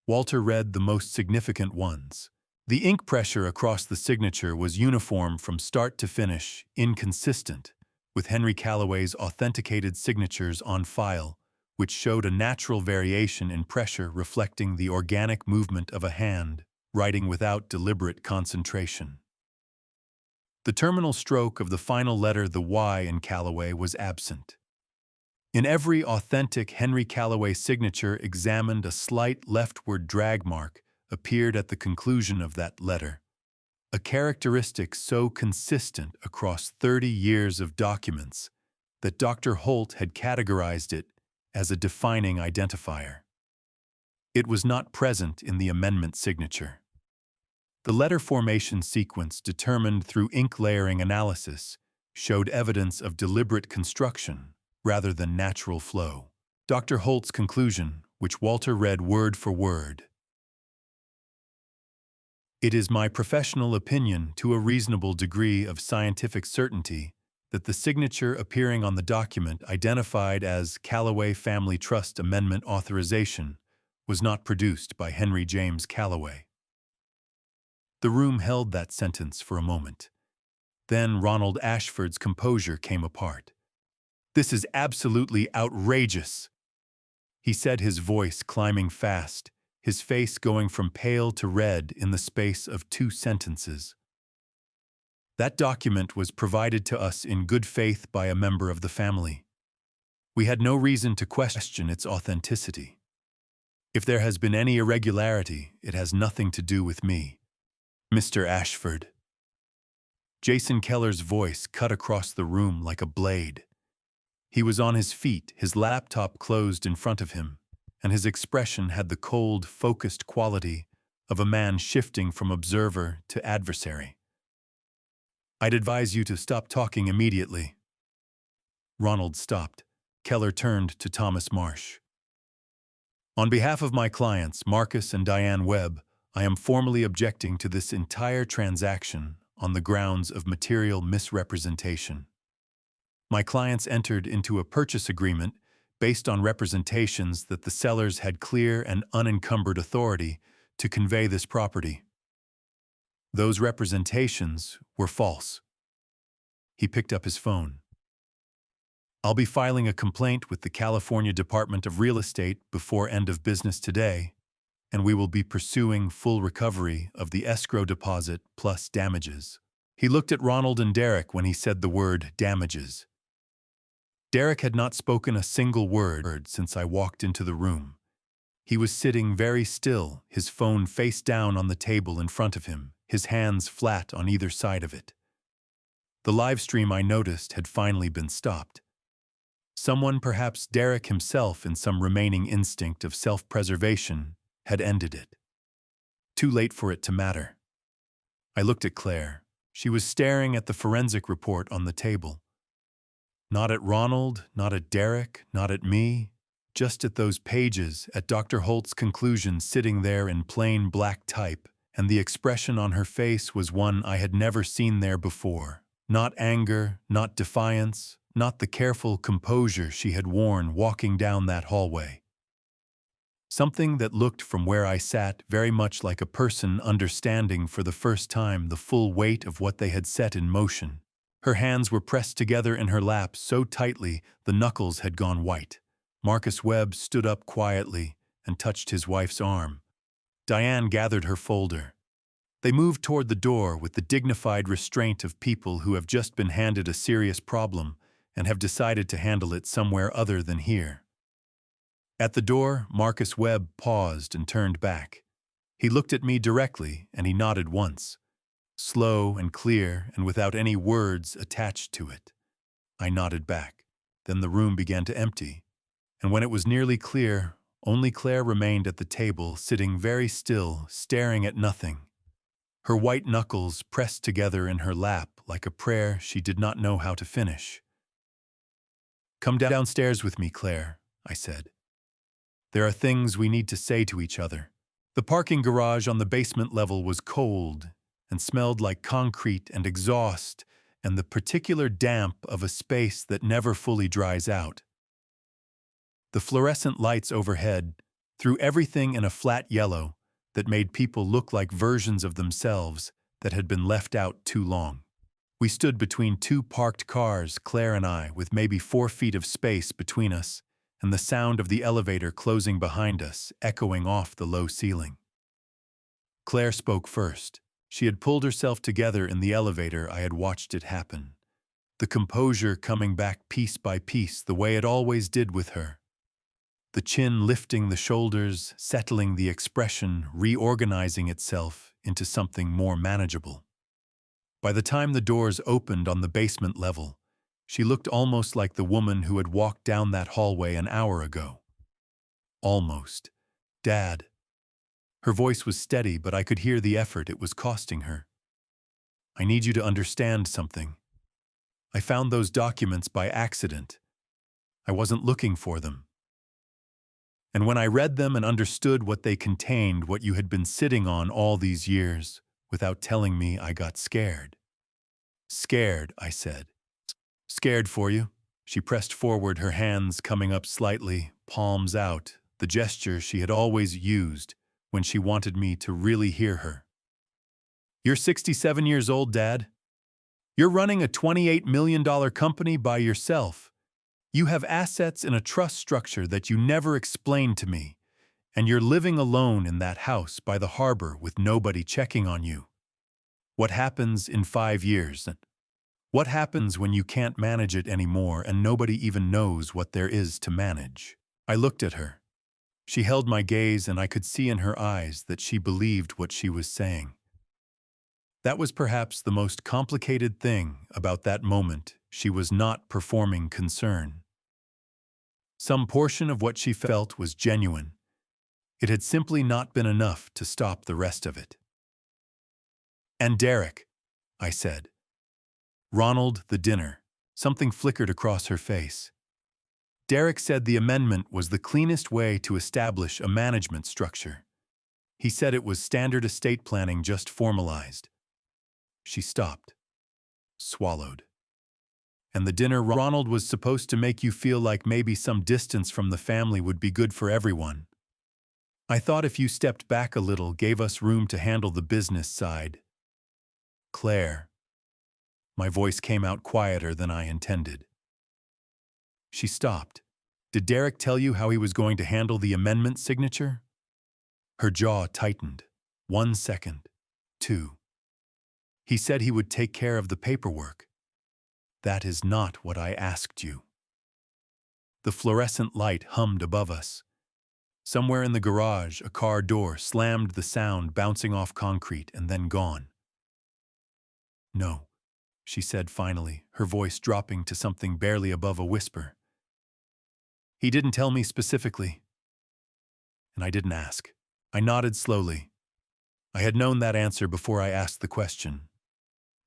Walter read the most significant ones. The ink pressure across the signature was uniform from start to finish, inconsistent, with Henry Calloway's authenticated signatures on file, which showed a natural variation in pressure reflecting the organic movement of a hand, writing without deliberate concentration. The terminal stroke of the final letter, the Y in Calloway, was absent. In every authentic Henry Calloway signature examined, a slight leftward drag mark appeared at the conclusion of that letter, a characteristic so consistent across 30 years of documents that Dr. Holt had categorized it as a defining identifier. It was not present in the amendment signature. The letter formation sequence determined through ink layering analysis showed evidence of deliberate construction rather than natural flow. Dr. Holt's conclusion, which Walter read word for word. It is my professional opinion, to a reasonable degree of scientific certainty, that the signature appearing on the document identified as Calloway Family Trust Amendment Authorization was not produced by Henry James Calloway. The room held that sentence for a moment. Then Ronald Ashford's composure came apart. "This is absolutely outrageous," he said, his voice climbing fast, his face going from pale to red in the space of 2 sentences. "That document was provided to us in good faith by a member of the family. We had no reason to question its authenticity. If there has been any irregularity, it has nothing to do with me. Mr. Ashford." Jason Keller's voice cut across the room like a blade. He was on his feet, his laptop closed in front of him, and his expression had the cold, focused quality of a man shifting from observer to adversary. "I'd advise you to stop talking immediately." Ronald stopped. Keller turned to Thomas Marsh. "On behalf of my clients, Marcus and Diane Webb, I am formally objecting to this entire transaction on the grounds of material misrepresentation. My clients entered into a purchase agreement based on representations that the sellers had clear and unencumbered authority to convey this property. Those representations were false." He picked up his phone. "I'll be filing a complaint with the California Department of Real Estate before end of business today, and we will be pursuing full recovery of the escrow deposit plus damages." He looked at Ronald and Derek when he said the word damages. Derek had not spoken a single word since I walked into the room. He was sitting very still, his phone face down on the table in front of him, his hands flat on either side of it. The live stream, I noticed, had finally been stopped. Someone, perhaps Derek himself in some remaining instinct of self-preservation, had ended it. Too late for it to matter. I looked at Claire. She was staring at the forensic report on the table. Not at Ronald, not at Derek, not at me, just at those pages, at Dr. Holt's conclusion sitting there in plain black type, and the expression on her face was one I had never seen there before. Not anger, not defiance, not the careful composure she had worn walking down that hallway. Something that looked from where I sat very much like a person understanding for the first time the full weight of what they had set in motion. Her hands were pressed together in her lap so tightly the knuckles had gone white. Marcus Webb stood up quietly and touched his wife's arm. Diane gathered her folder. They moved toward the door with the dignified restraint of people who have just been handed a serious problem and have decided to handle it somewhere other than here. At the door, Marcus Webb paused and turned back. He looked at me directly and he nodded once. Slow and clear and without any words attached to it. I nodded back. Then the room began to empty, and when it was nearly clear, only Claire remained at the table, sitting very still, staring at nothing. Her white knuckles pressed together in her lap like a prayer she did not know how to finish. Come downstairs with me, Claire, I said. There are things we need to say to each other. The parking garage on the basement level was cold and smelled like concrete and exhaust and the particular damp of a space that never fully dries out. The fluorescent lights overhead threw everything in a flat yellow that made people look like versions of themselves that had been left out too long. We stood between two parked cars, Claire and I, with maybe 4 feet of space between us, and the sound of the elevator closing behind us echoing off the low ceiling. Claire spoke first. She had pulled herself together in the elevator. I had watched it happen. The composure coming back piece by piece the way it always did with her. The chin lifting the shoulders, settling the expression, reorganizing itself into something more manageable. By the time the doors opened on the basement level, she looked almost like the woman who had walked down that hallway an hour ago. Almost. Dad. Her voice was steady, but I could hear the effort it was costing her. I need you to understand something. I found those documents by accident. I wasn't looking for them. And when I read them and understood what they contained, what you had been sitting on all these years, without telling me, I got scared. Scared, I said. Scared for you? She pressed forward, her hands coming up slightly, palms out, the gesture she had always used when she wanted me to really hear her. You're 67 years old, Dad. You're running a $28 million company by yourself. You have assets in a trust structure that you never explained to me, and you're living alone in that house by the harbor with nobody checking on you. What happens in 5 years? What happens when you can't manage it anymore and nobody even knows what there is to manage? I looked at her. She held my gaze and I could see in her eyes that she believed what she was saying. That was perhaps the most complicated thing about that moment. She was not performing concern. Some portion of what she felt was genuine. It had simply not been enough to stop the rest of it. And Derek, I said. Ronald, the dinner. Something flickered across her face. Derek said the amendment was the cleanest way to establish a management structure. He said it was standard estate planning just formalized. She stopped. Swallowed. And the dinner, Ronald was supposed to make you feel like maybe some distance from the family would be good for everyone. I thought if you stepped back a little, gave us room to handle the business side. Claire. My voice came out quieter than I intended. She stopped. Did Derek tell you how he was going to handle the amendment signature? Her jaw tightened. 1 second. 2. He said he would take care of the paperwork. That is not what I asked you. The fluorescent light hummed above us. Somewhere in the garage, a car door slammed, the sound bouncing off concrete and then gone. No, she said finally, her voice dropping to something barely above a whisper. He didn't tell me specifically. And I didn't ask. I nodded slowly. I had known that answer before I asked the question.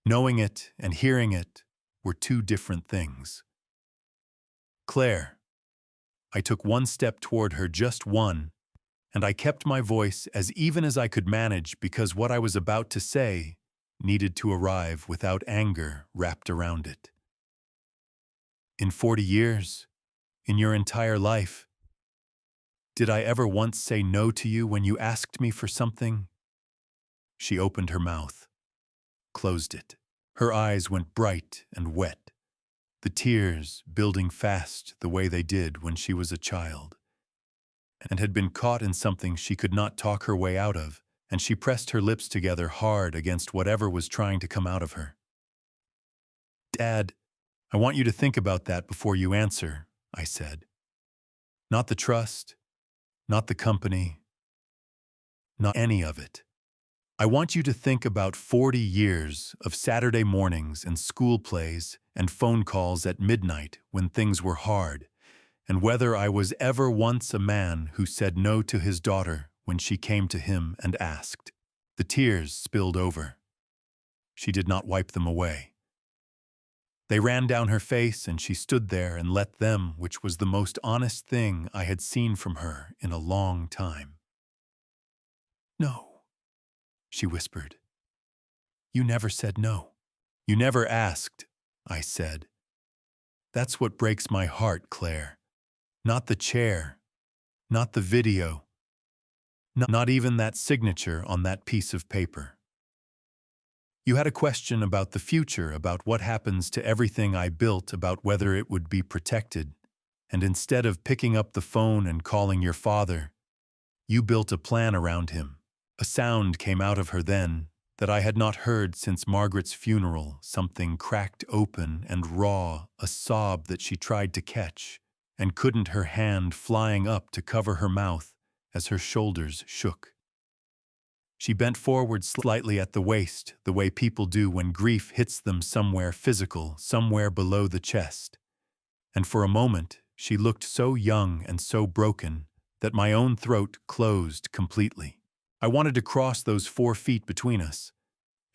Knowing it and hearing it were two different things. Claire. I took 1 step toward her, just one, and I kept my voice as even as I could manage because what I was about to say needed to arrive without anger wrapped around it. In 40 years, in your entire life, did I ever once say no to you when you asked me for something? She opened her mouth, closed it. Her eyes went bright and wet, the tears building fast the way they did when she was a child, and had been caught in something she could not talk her way out of, and she pressed her lips together hard against whatever was trying to come out of her. Dad, I want you to think about that before you answer, I said. Not the trust, not the company, not any of it. I want you to think about 40 years of Saturday mornings and school plays and phone calls at midnight when things were hard, and whether I was ever once a man who said no to his daughter when she came to him and asked. The tears spilled over. She did not wipe them away. They ran down her face, and she stood there and let them, which was the most honest thing I had seen from her in a long time. "No," she whispered. "You never said no. You never asked," I said. "That's what breaks my heart, Claire. Not the chair, not the video, not even that signature on that piece of paper. You had a question about the future, about what happens to everything I built, about whether it would be protected, and instead of picking up the phone and calling your father, you built a plan around him." A sound came out of her then that I had not heard since Margaret's funeral, something cracked open and raw, a sob that she tried to catch, and couldn't, her hand flying up to cover her mouth as her shoulders shook. She bent forward slightly at the waist, the way people do when grief hits them somewhere physical, somewhere below the chest. And for a moment, she looked so young and so broken that my own throat closed completely. I wanted to cross those 4 feet between us.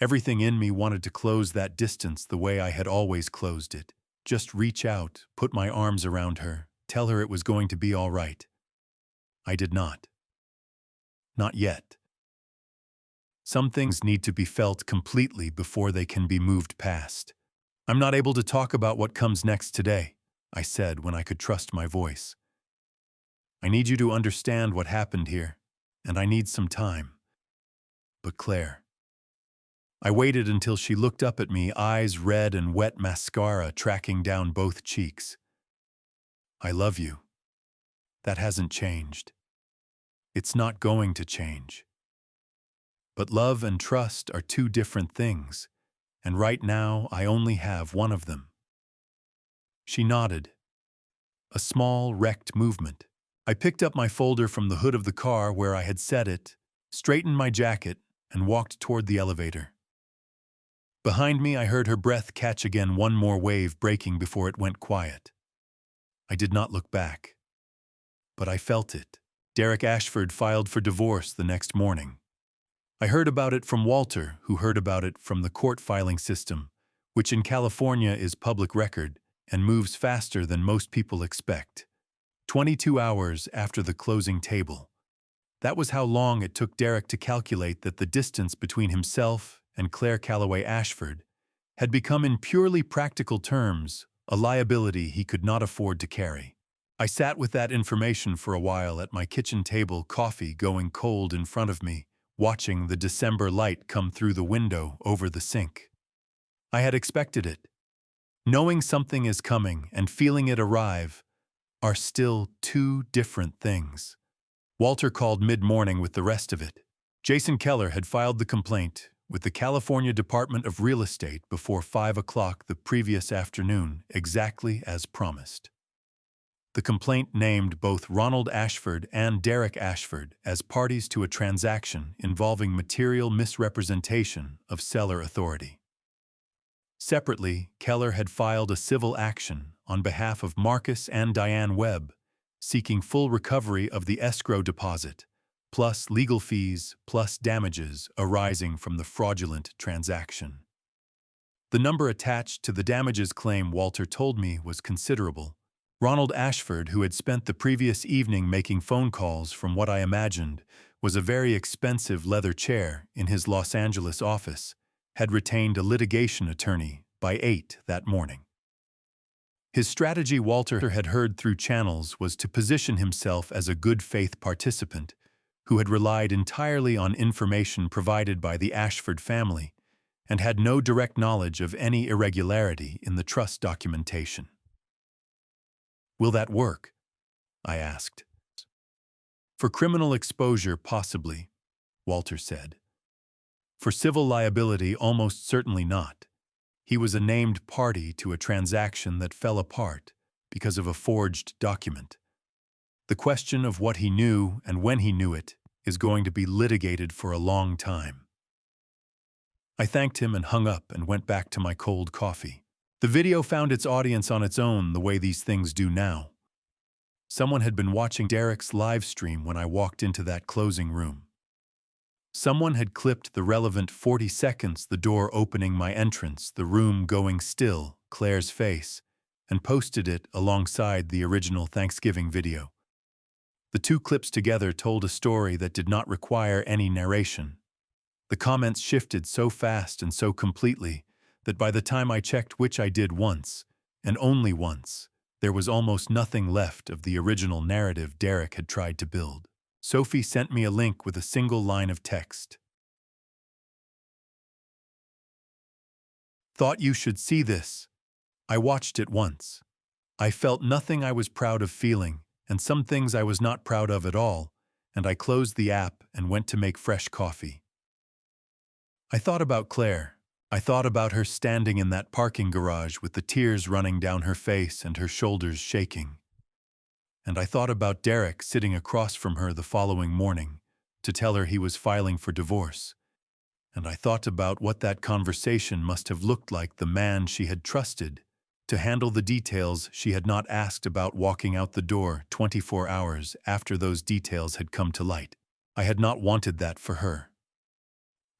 Everything in me wanted to close that distance the way I had always closed it. Just reach out, put my arms around her, tell her it was going to be all right. I did not. Not yet. Some things need to be felt completely before they can be moved past. "I'm not able to talk about what comes next today," I said when I could trust my voice. "I need you to understand what happened here, and I need some time." "But Claire..." I waited until she looked up at me, eyes red and wet, mascara tracking down both cheeks. "I love you. That hasn't changed. It's not going to change. But love and trust are 2 different things, and right now I only have one of them." She nodded. A small, wrecked movement. I picked up my folder from the hood of the car where I had set it, straightened my jacket, and walked toward the elevator. Behind me, I heard her breath catch again, one more wave breaking before it went quiet. I did not look back. But I felt it. Derek Ashford filed for divorce the next morning. I heard about it from Walter, who heard about it from the court filing system, which in California is public record and moves faster than most people expect. 22 hours after the closing table. That was how long it took Derek to calculate that the distance between himself and Claire Calloway Ashford had become, in purely practical terms, a liability he could not afford to carry. I sat with that information for a while at my kitchen table, coffee going cold in front of me, watching the December light come through the window over the sink. I had expected it. Knowing something is coming and feeling it arrive are still 2 different things. Walter called mid-morning with the rest of it. Jason Keller had filed the complaint with the California Department of Real Estate before 5 o'clock the previous afternoon, exactly as promised. The complaint named both Ronald Ashford and Derek Ashford as parties to a transaction involving material misrepresentation of seller authority. Separately, Keller had filed a civil action on behalf of Marcus and Diane Webb, seeking full recovery of the escrow deposit, plus legal fees, plus damages arising from the fraudulent transaction. The number attached to the damages claim, Walter told me, was considerable. Ronald Ashford, who had spent the previous evening making phone calls from what I imagined was a very expensive leather chair in his Los Angeles office, had retained a litigation attorney by 8 that morning. His strategy, Walter had heard through channels, was to position himself as a good-faith participant who had relied entirely on information provided by the Ashford family and had no direct knowledge of any irregularity in the trust documentation. "Will that work?" I asked. "For criminal exposure, possibly," Walter said. "For civil liability, almost certainly not. He was a named party to a transaction that fell apart because of a forged document. The question of what he knew and when he knew it is going to be litigated for a long time." I thanked him and hung up and went back to my cold coffee. The video found its audience on its own, the way these things do now. Someone had been watching Derek's live stream when I walked into that closing room. Someone had clipped the relevant 40 seconds, the door opening my entrance, the room going still, Claire's face, and posted it alongside the original Thanksgiving video. The two clips together told a story that did not require any narration. The comments shifted so fast and so completely that by the time I checked, which I did once, and only once, there was almost nothing left of the original narrative Derek had tried to build. Sophie sent me a link with a single line of text. "Thought you should see this." I watched it once. I felt nothing I was proud of feeling, and some things I was not proud of at all, and I closed the app and went to make fresh coffee. I thought about Claire. I thought about her standing in that parking garage with the tears running down her face and her shoulders shaking. And I thought about Derek sitting across from her the following morning to tell her he was filing for divorce. And I thought about what that conversation must have looked like, the man she had trusted to handle the details she had not asked about, walking out the door 24 hours after those details had come to light. I had not wanted that for her.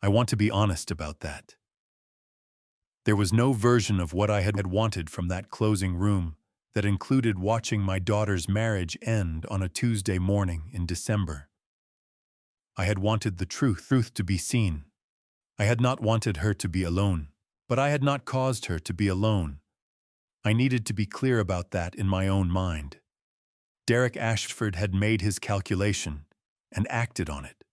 I want to be honest about that. There was no version of what I had wanted from that closing room that included watching my daughter's marriage end on a Tuesday morning in December. I had wanted the truth to be seen. I had not wanted her to be alone, but I had not caused her to be alone. I needed to be clear about that in my own mind. Derek Ashford had made his calculation and acted on it.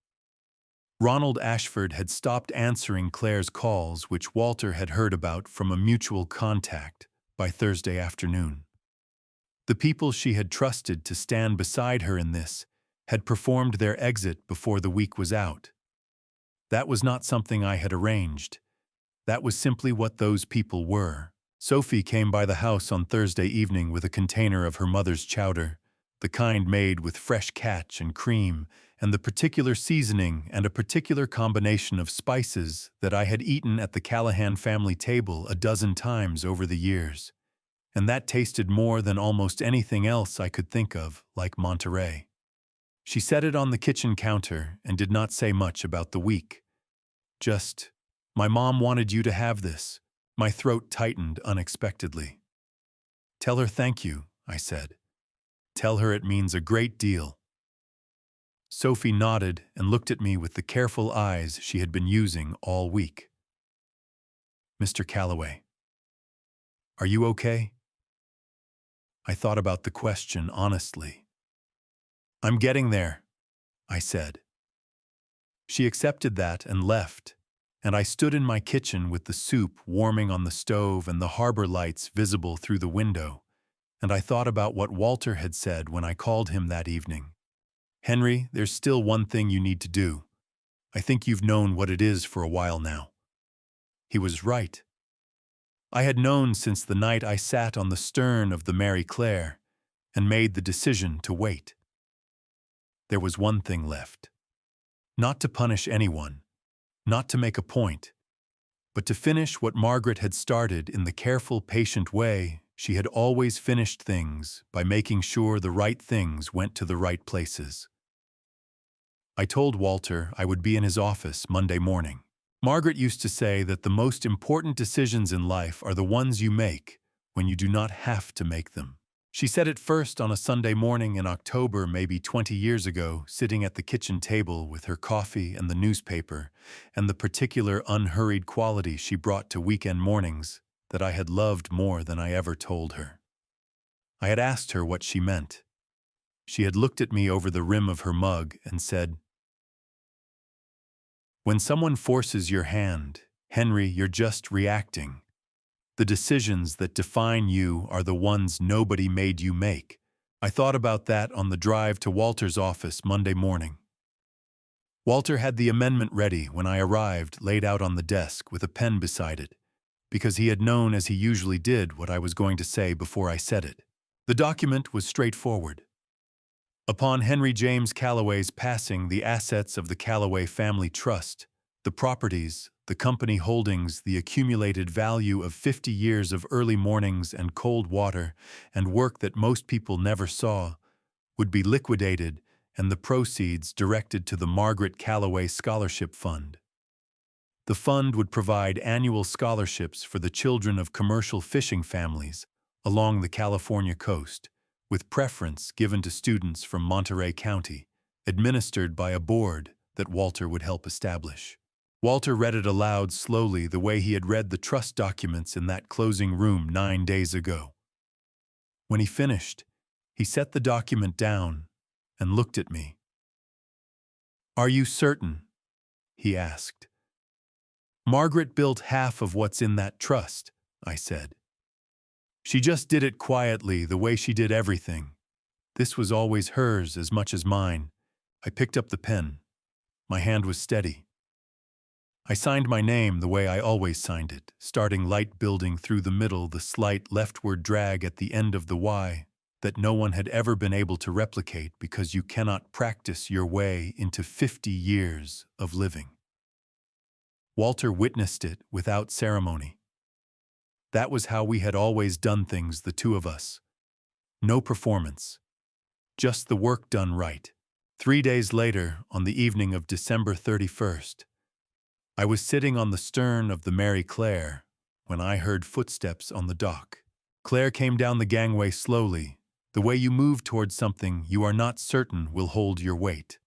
Ronald Ashford had stopped answering Claire's calls, which Walter had heard about from a mutual contact, by Thursday afternoon. The people she had trusted to stand beside her in this had performed their exit before the week was out. That was not something I had arranged. That was simply what those people were. Sophie came by the house on Thursday evening with a container of her mother's chowder, the kind made with fresh catch and cream, and the particular seasoning and a particular combination of spices that I had eaten at the Callahan family table a dozen times over the years. And that tasted more than almost anything else I could think of, like Monterey. She set it on the kitchen counter and did not say much about the week. Just, "My mom wanted you to have this." My throat tightened unexpectedly. "Tell her thank you," I said. "Tell her it means a great deal." Sophie nodded and looked at me with the careful eyes she had been using all week. "Mr. Calloway, are you okay?" I thought about the question honestly. "I'm getting there," I said. She accepted that and left, and I stood in my kitchen with the soup warming on the stove and the harbor lights visible through the window, and I thought about what Walter had said when I called him that evening. "Henry, there's still one thing you need to do. I think you've known what it is for a while now." He was right. I had known since the night I sat on the stern of the Mary Claire and made the decision to wait. There was one thing left. Not to punish anyone, not to make a point, but to finish what Margaret had started in the careful, patient way she had always finished things, by making sure the right things went to the right places. I told Walter I would be in his office Monday morning. Margaret used to say that the most important decisions in life are the ones you make when you do not have to make them. She said it first on a Sunday morning in October, maybe 20 years ago, sitting at the kitchen table with her coffee and the newspaper, and the particular unhurried quality she brought to weekend mornings that I had loved more than I ever told her. I had asked her what she meant. She had looked at me over the rim of her mug and said, "When someone forces your hand, Henry, you're just reacting. The decisions that define you are the ones nobody made you make." I thought about that on the drive to Walter's office Monday morning. Walter had the amendment ready when I arrived, laid out on the desk with a pen beside it, because he had known, as he usually did, what I was going to say before I said it. The document was straightforward. Upon Henry James Calloway's passing, the assets of the Calloway Family Trust, the properties, the company holdings, the accumulated value of 50 years of early mornings and cold water and work that most people never saw, would be liquidated and the proceeds directed to the Margaret Calloway Scholarship Fund. The fund would provide annual scholarships for the children of commercial fishing families along the California coast, with preference given to students from Monterey County, administered by a board that Walter would help establish. Walter read it aloud slowly the way he had read the trust documents in that closing room 9 days ago. When he finished, he set the document down and looked at me. "Are you certain?" he asked. "Margaret built half of what's in that trust," I said. "She just did it quietly, the way she did everything. This was always hers as much as mine." I picked up the pen. My hand was steady. I signed my name the way I always signed it, starting light building through the middle, the slight leftward drag at the end of the Y that no one had ever been able to replicate because you cannot practice your way into 50 years of living. Walter witnessed it without ceremony. That was how we had always done things, the two of us. No performance. Just the work done right. 3 days later, on the evening of December 31st, I was sitting on the stern of the Mary Claire when I heard footsteps on the dock. Claire came down the gangway slowly, the way you move towards something you are not certain will hold your weight.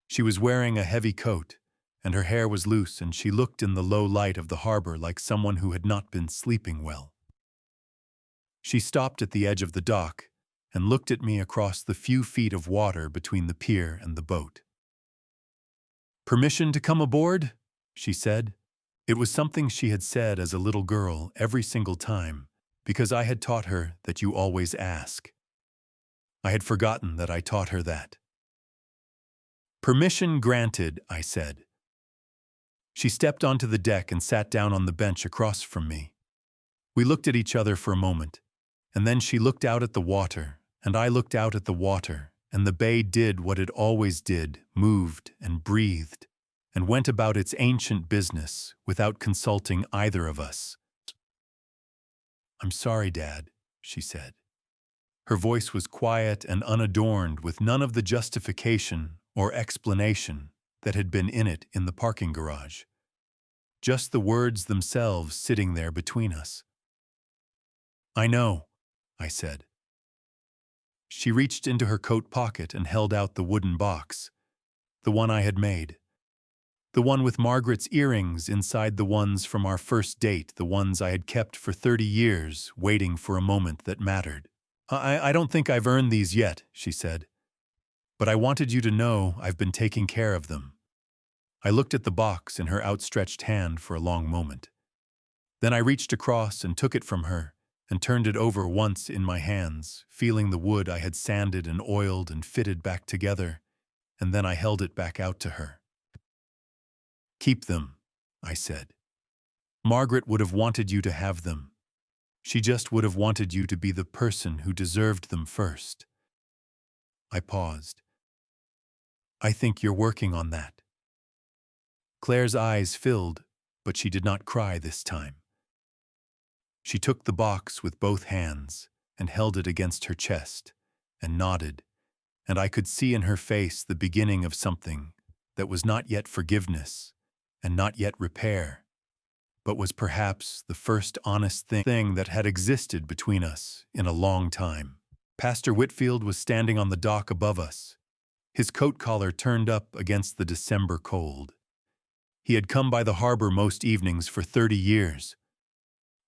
She was wearing a heavy coat, and her hair was loose, and she looked in the low light of the harbor like someone who had not been sleeping well. She stopped at the edge of the dock and looked at me across the few feet of water between the pier and the boat. "Permission to come aboard?" she said. It was something she had said as a little girl every single time, because I had taught her that you always ask. I had forgotten that I taught her that. "Permission granted," I said. She stepped onto the deck and sat down on the bench across from me. We looked at each other for a moment, and then she looked out at the water, and I looked out at the water, and the bay did what it always did, moved and breathed, and went about its ancient business without consulting either of us. "I'm sorry, Dad," she said. Her voice was quiet and unadorned with none of the justification or explanation that had been in it in the parking garage. Just the words themselves sitting there between us. "I know," I said. She reached into her coat pocket and held out the wooden box, the one I had made. The one with Margaret's earrings inside the ones from our first date, the ones I had kept for 30 years, waiting for a moment that mattered. I don't think I've earned these yet," she said. "But I wanted you to know I've been taking care of them." I looked at the box in her outstretched hand for a long moment. Then I reached across and took it from her and turned it over once in my hands, feeling the wood I had sanded and oiled and fitted back together, and then I held it back out to her. "Keep them," I said. "Margaret would have wanted you to have them. She just would have wanted you to be the person who deserved them first." I paused. "I think you're working on that." Claire's eyes filled, but she did not cry this time. She took the box with both hands and held it against her chest and nodded, and I could see in her face the beginning of something that was not yet forgiveness and not yet repair, but was perhaps the first honest thing that had existed between us in a long time. Pastor Whitfield was standing on the dock above us, his coat collar turned up against the December cold. He had come by the harbor most evenings for 30 years.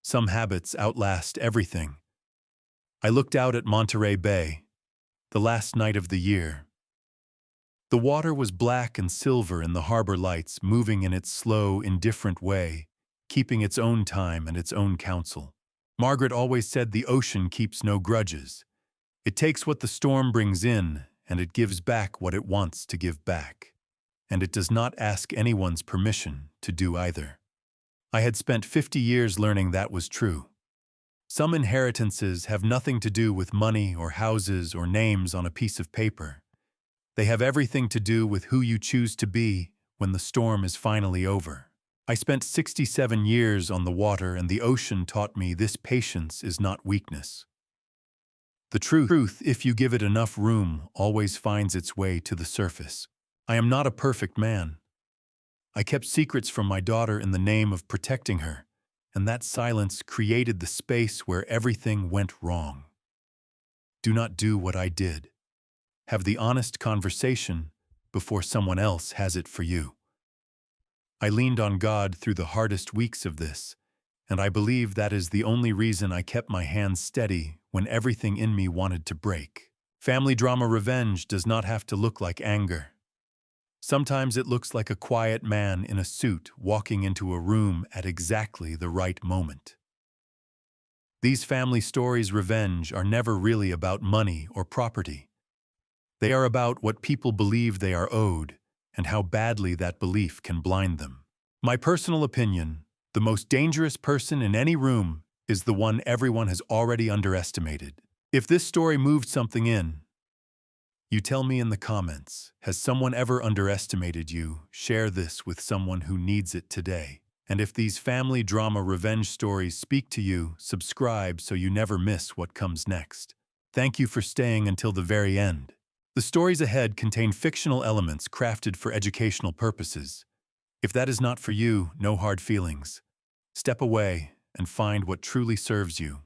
Some habits outlast everything. I looked out at Monterey Bay, the last night of the year. The water was black and silver in the harbor lights, moving in its slow, indifferent way, keeping its own time and its own counsel. Margaret always said the ocean keeps no grudges. It takes what the storm brings in, and it gives back what it wants to give back. And it does not ask anyone's permission to do either. I had spent 50 years learning that was true. Some inheritances have nothing to do with money or houses or names on a piece of paper. They have everything to do with who you choose to be when the storm is finally over. I spent 67 years on the water, and the ocean taught me this: patience is not weakness. The truth, if you give it enough room, always finds its way to the surface. I am not a perfect man. I kept secrets from my daughter in the name of protecting her, and that silence created the space where everything went wrong. Do not do what I did. Have the honest conversation before someone else has it for you. I leaned on God through the hardest weeks of this, and I believe that is the only reason I kept my hands steady when everything in me wanted to break. Family drama revenge does not have to look like anger. Sometimes it looks like a quiet man in a suit walking into a room at exactly the right moment. These family stories' revenge are never really about money or property. They are about what people believe they are owed and how badly that belief can blind them. My personal opinion, the most dangerous person in any room is the one everyone has already underestimated. If this story moved something in, you tell me in the comments. Has someone ever underestimated you? Share this with someone who needs it today. And if these family drama revenge stories speak to you, subscribe so you never miss what comes next. Thank you for staying until the very end. The stories ahead contain fictional elements crafted for educational purposes. If that is not for you, no hard feelings. Step away and find what truly serves you.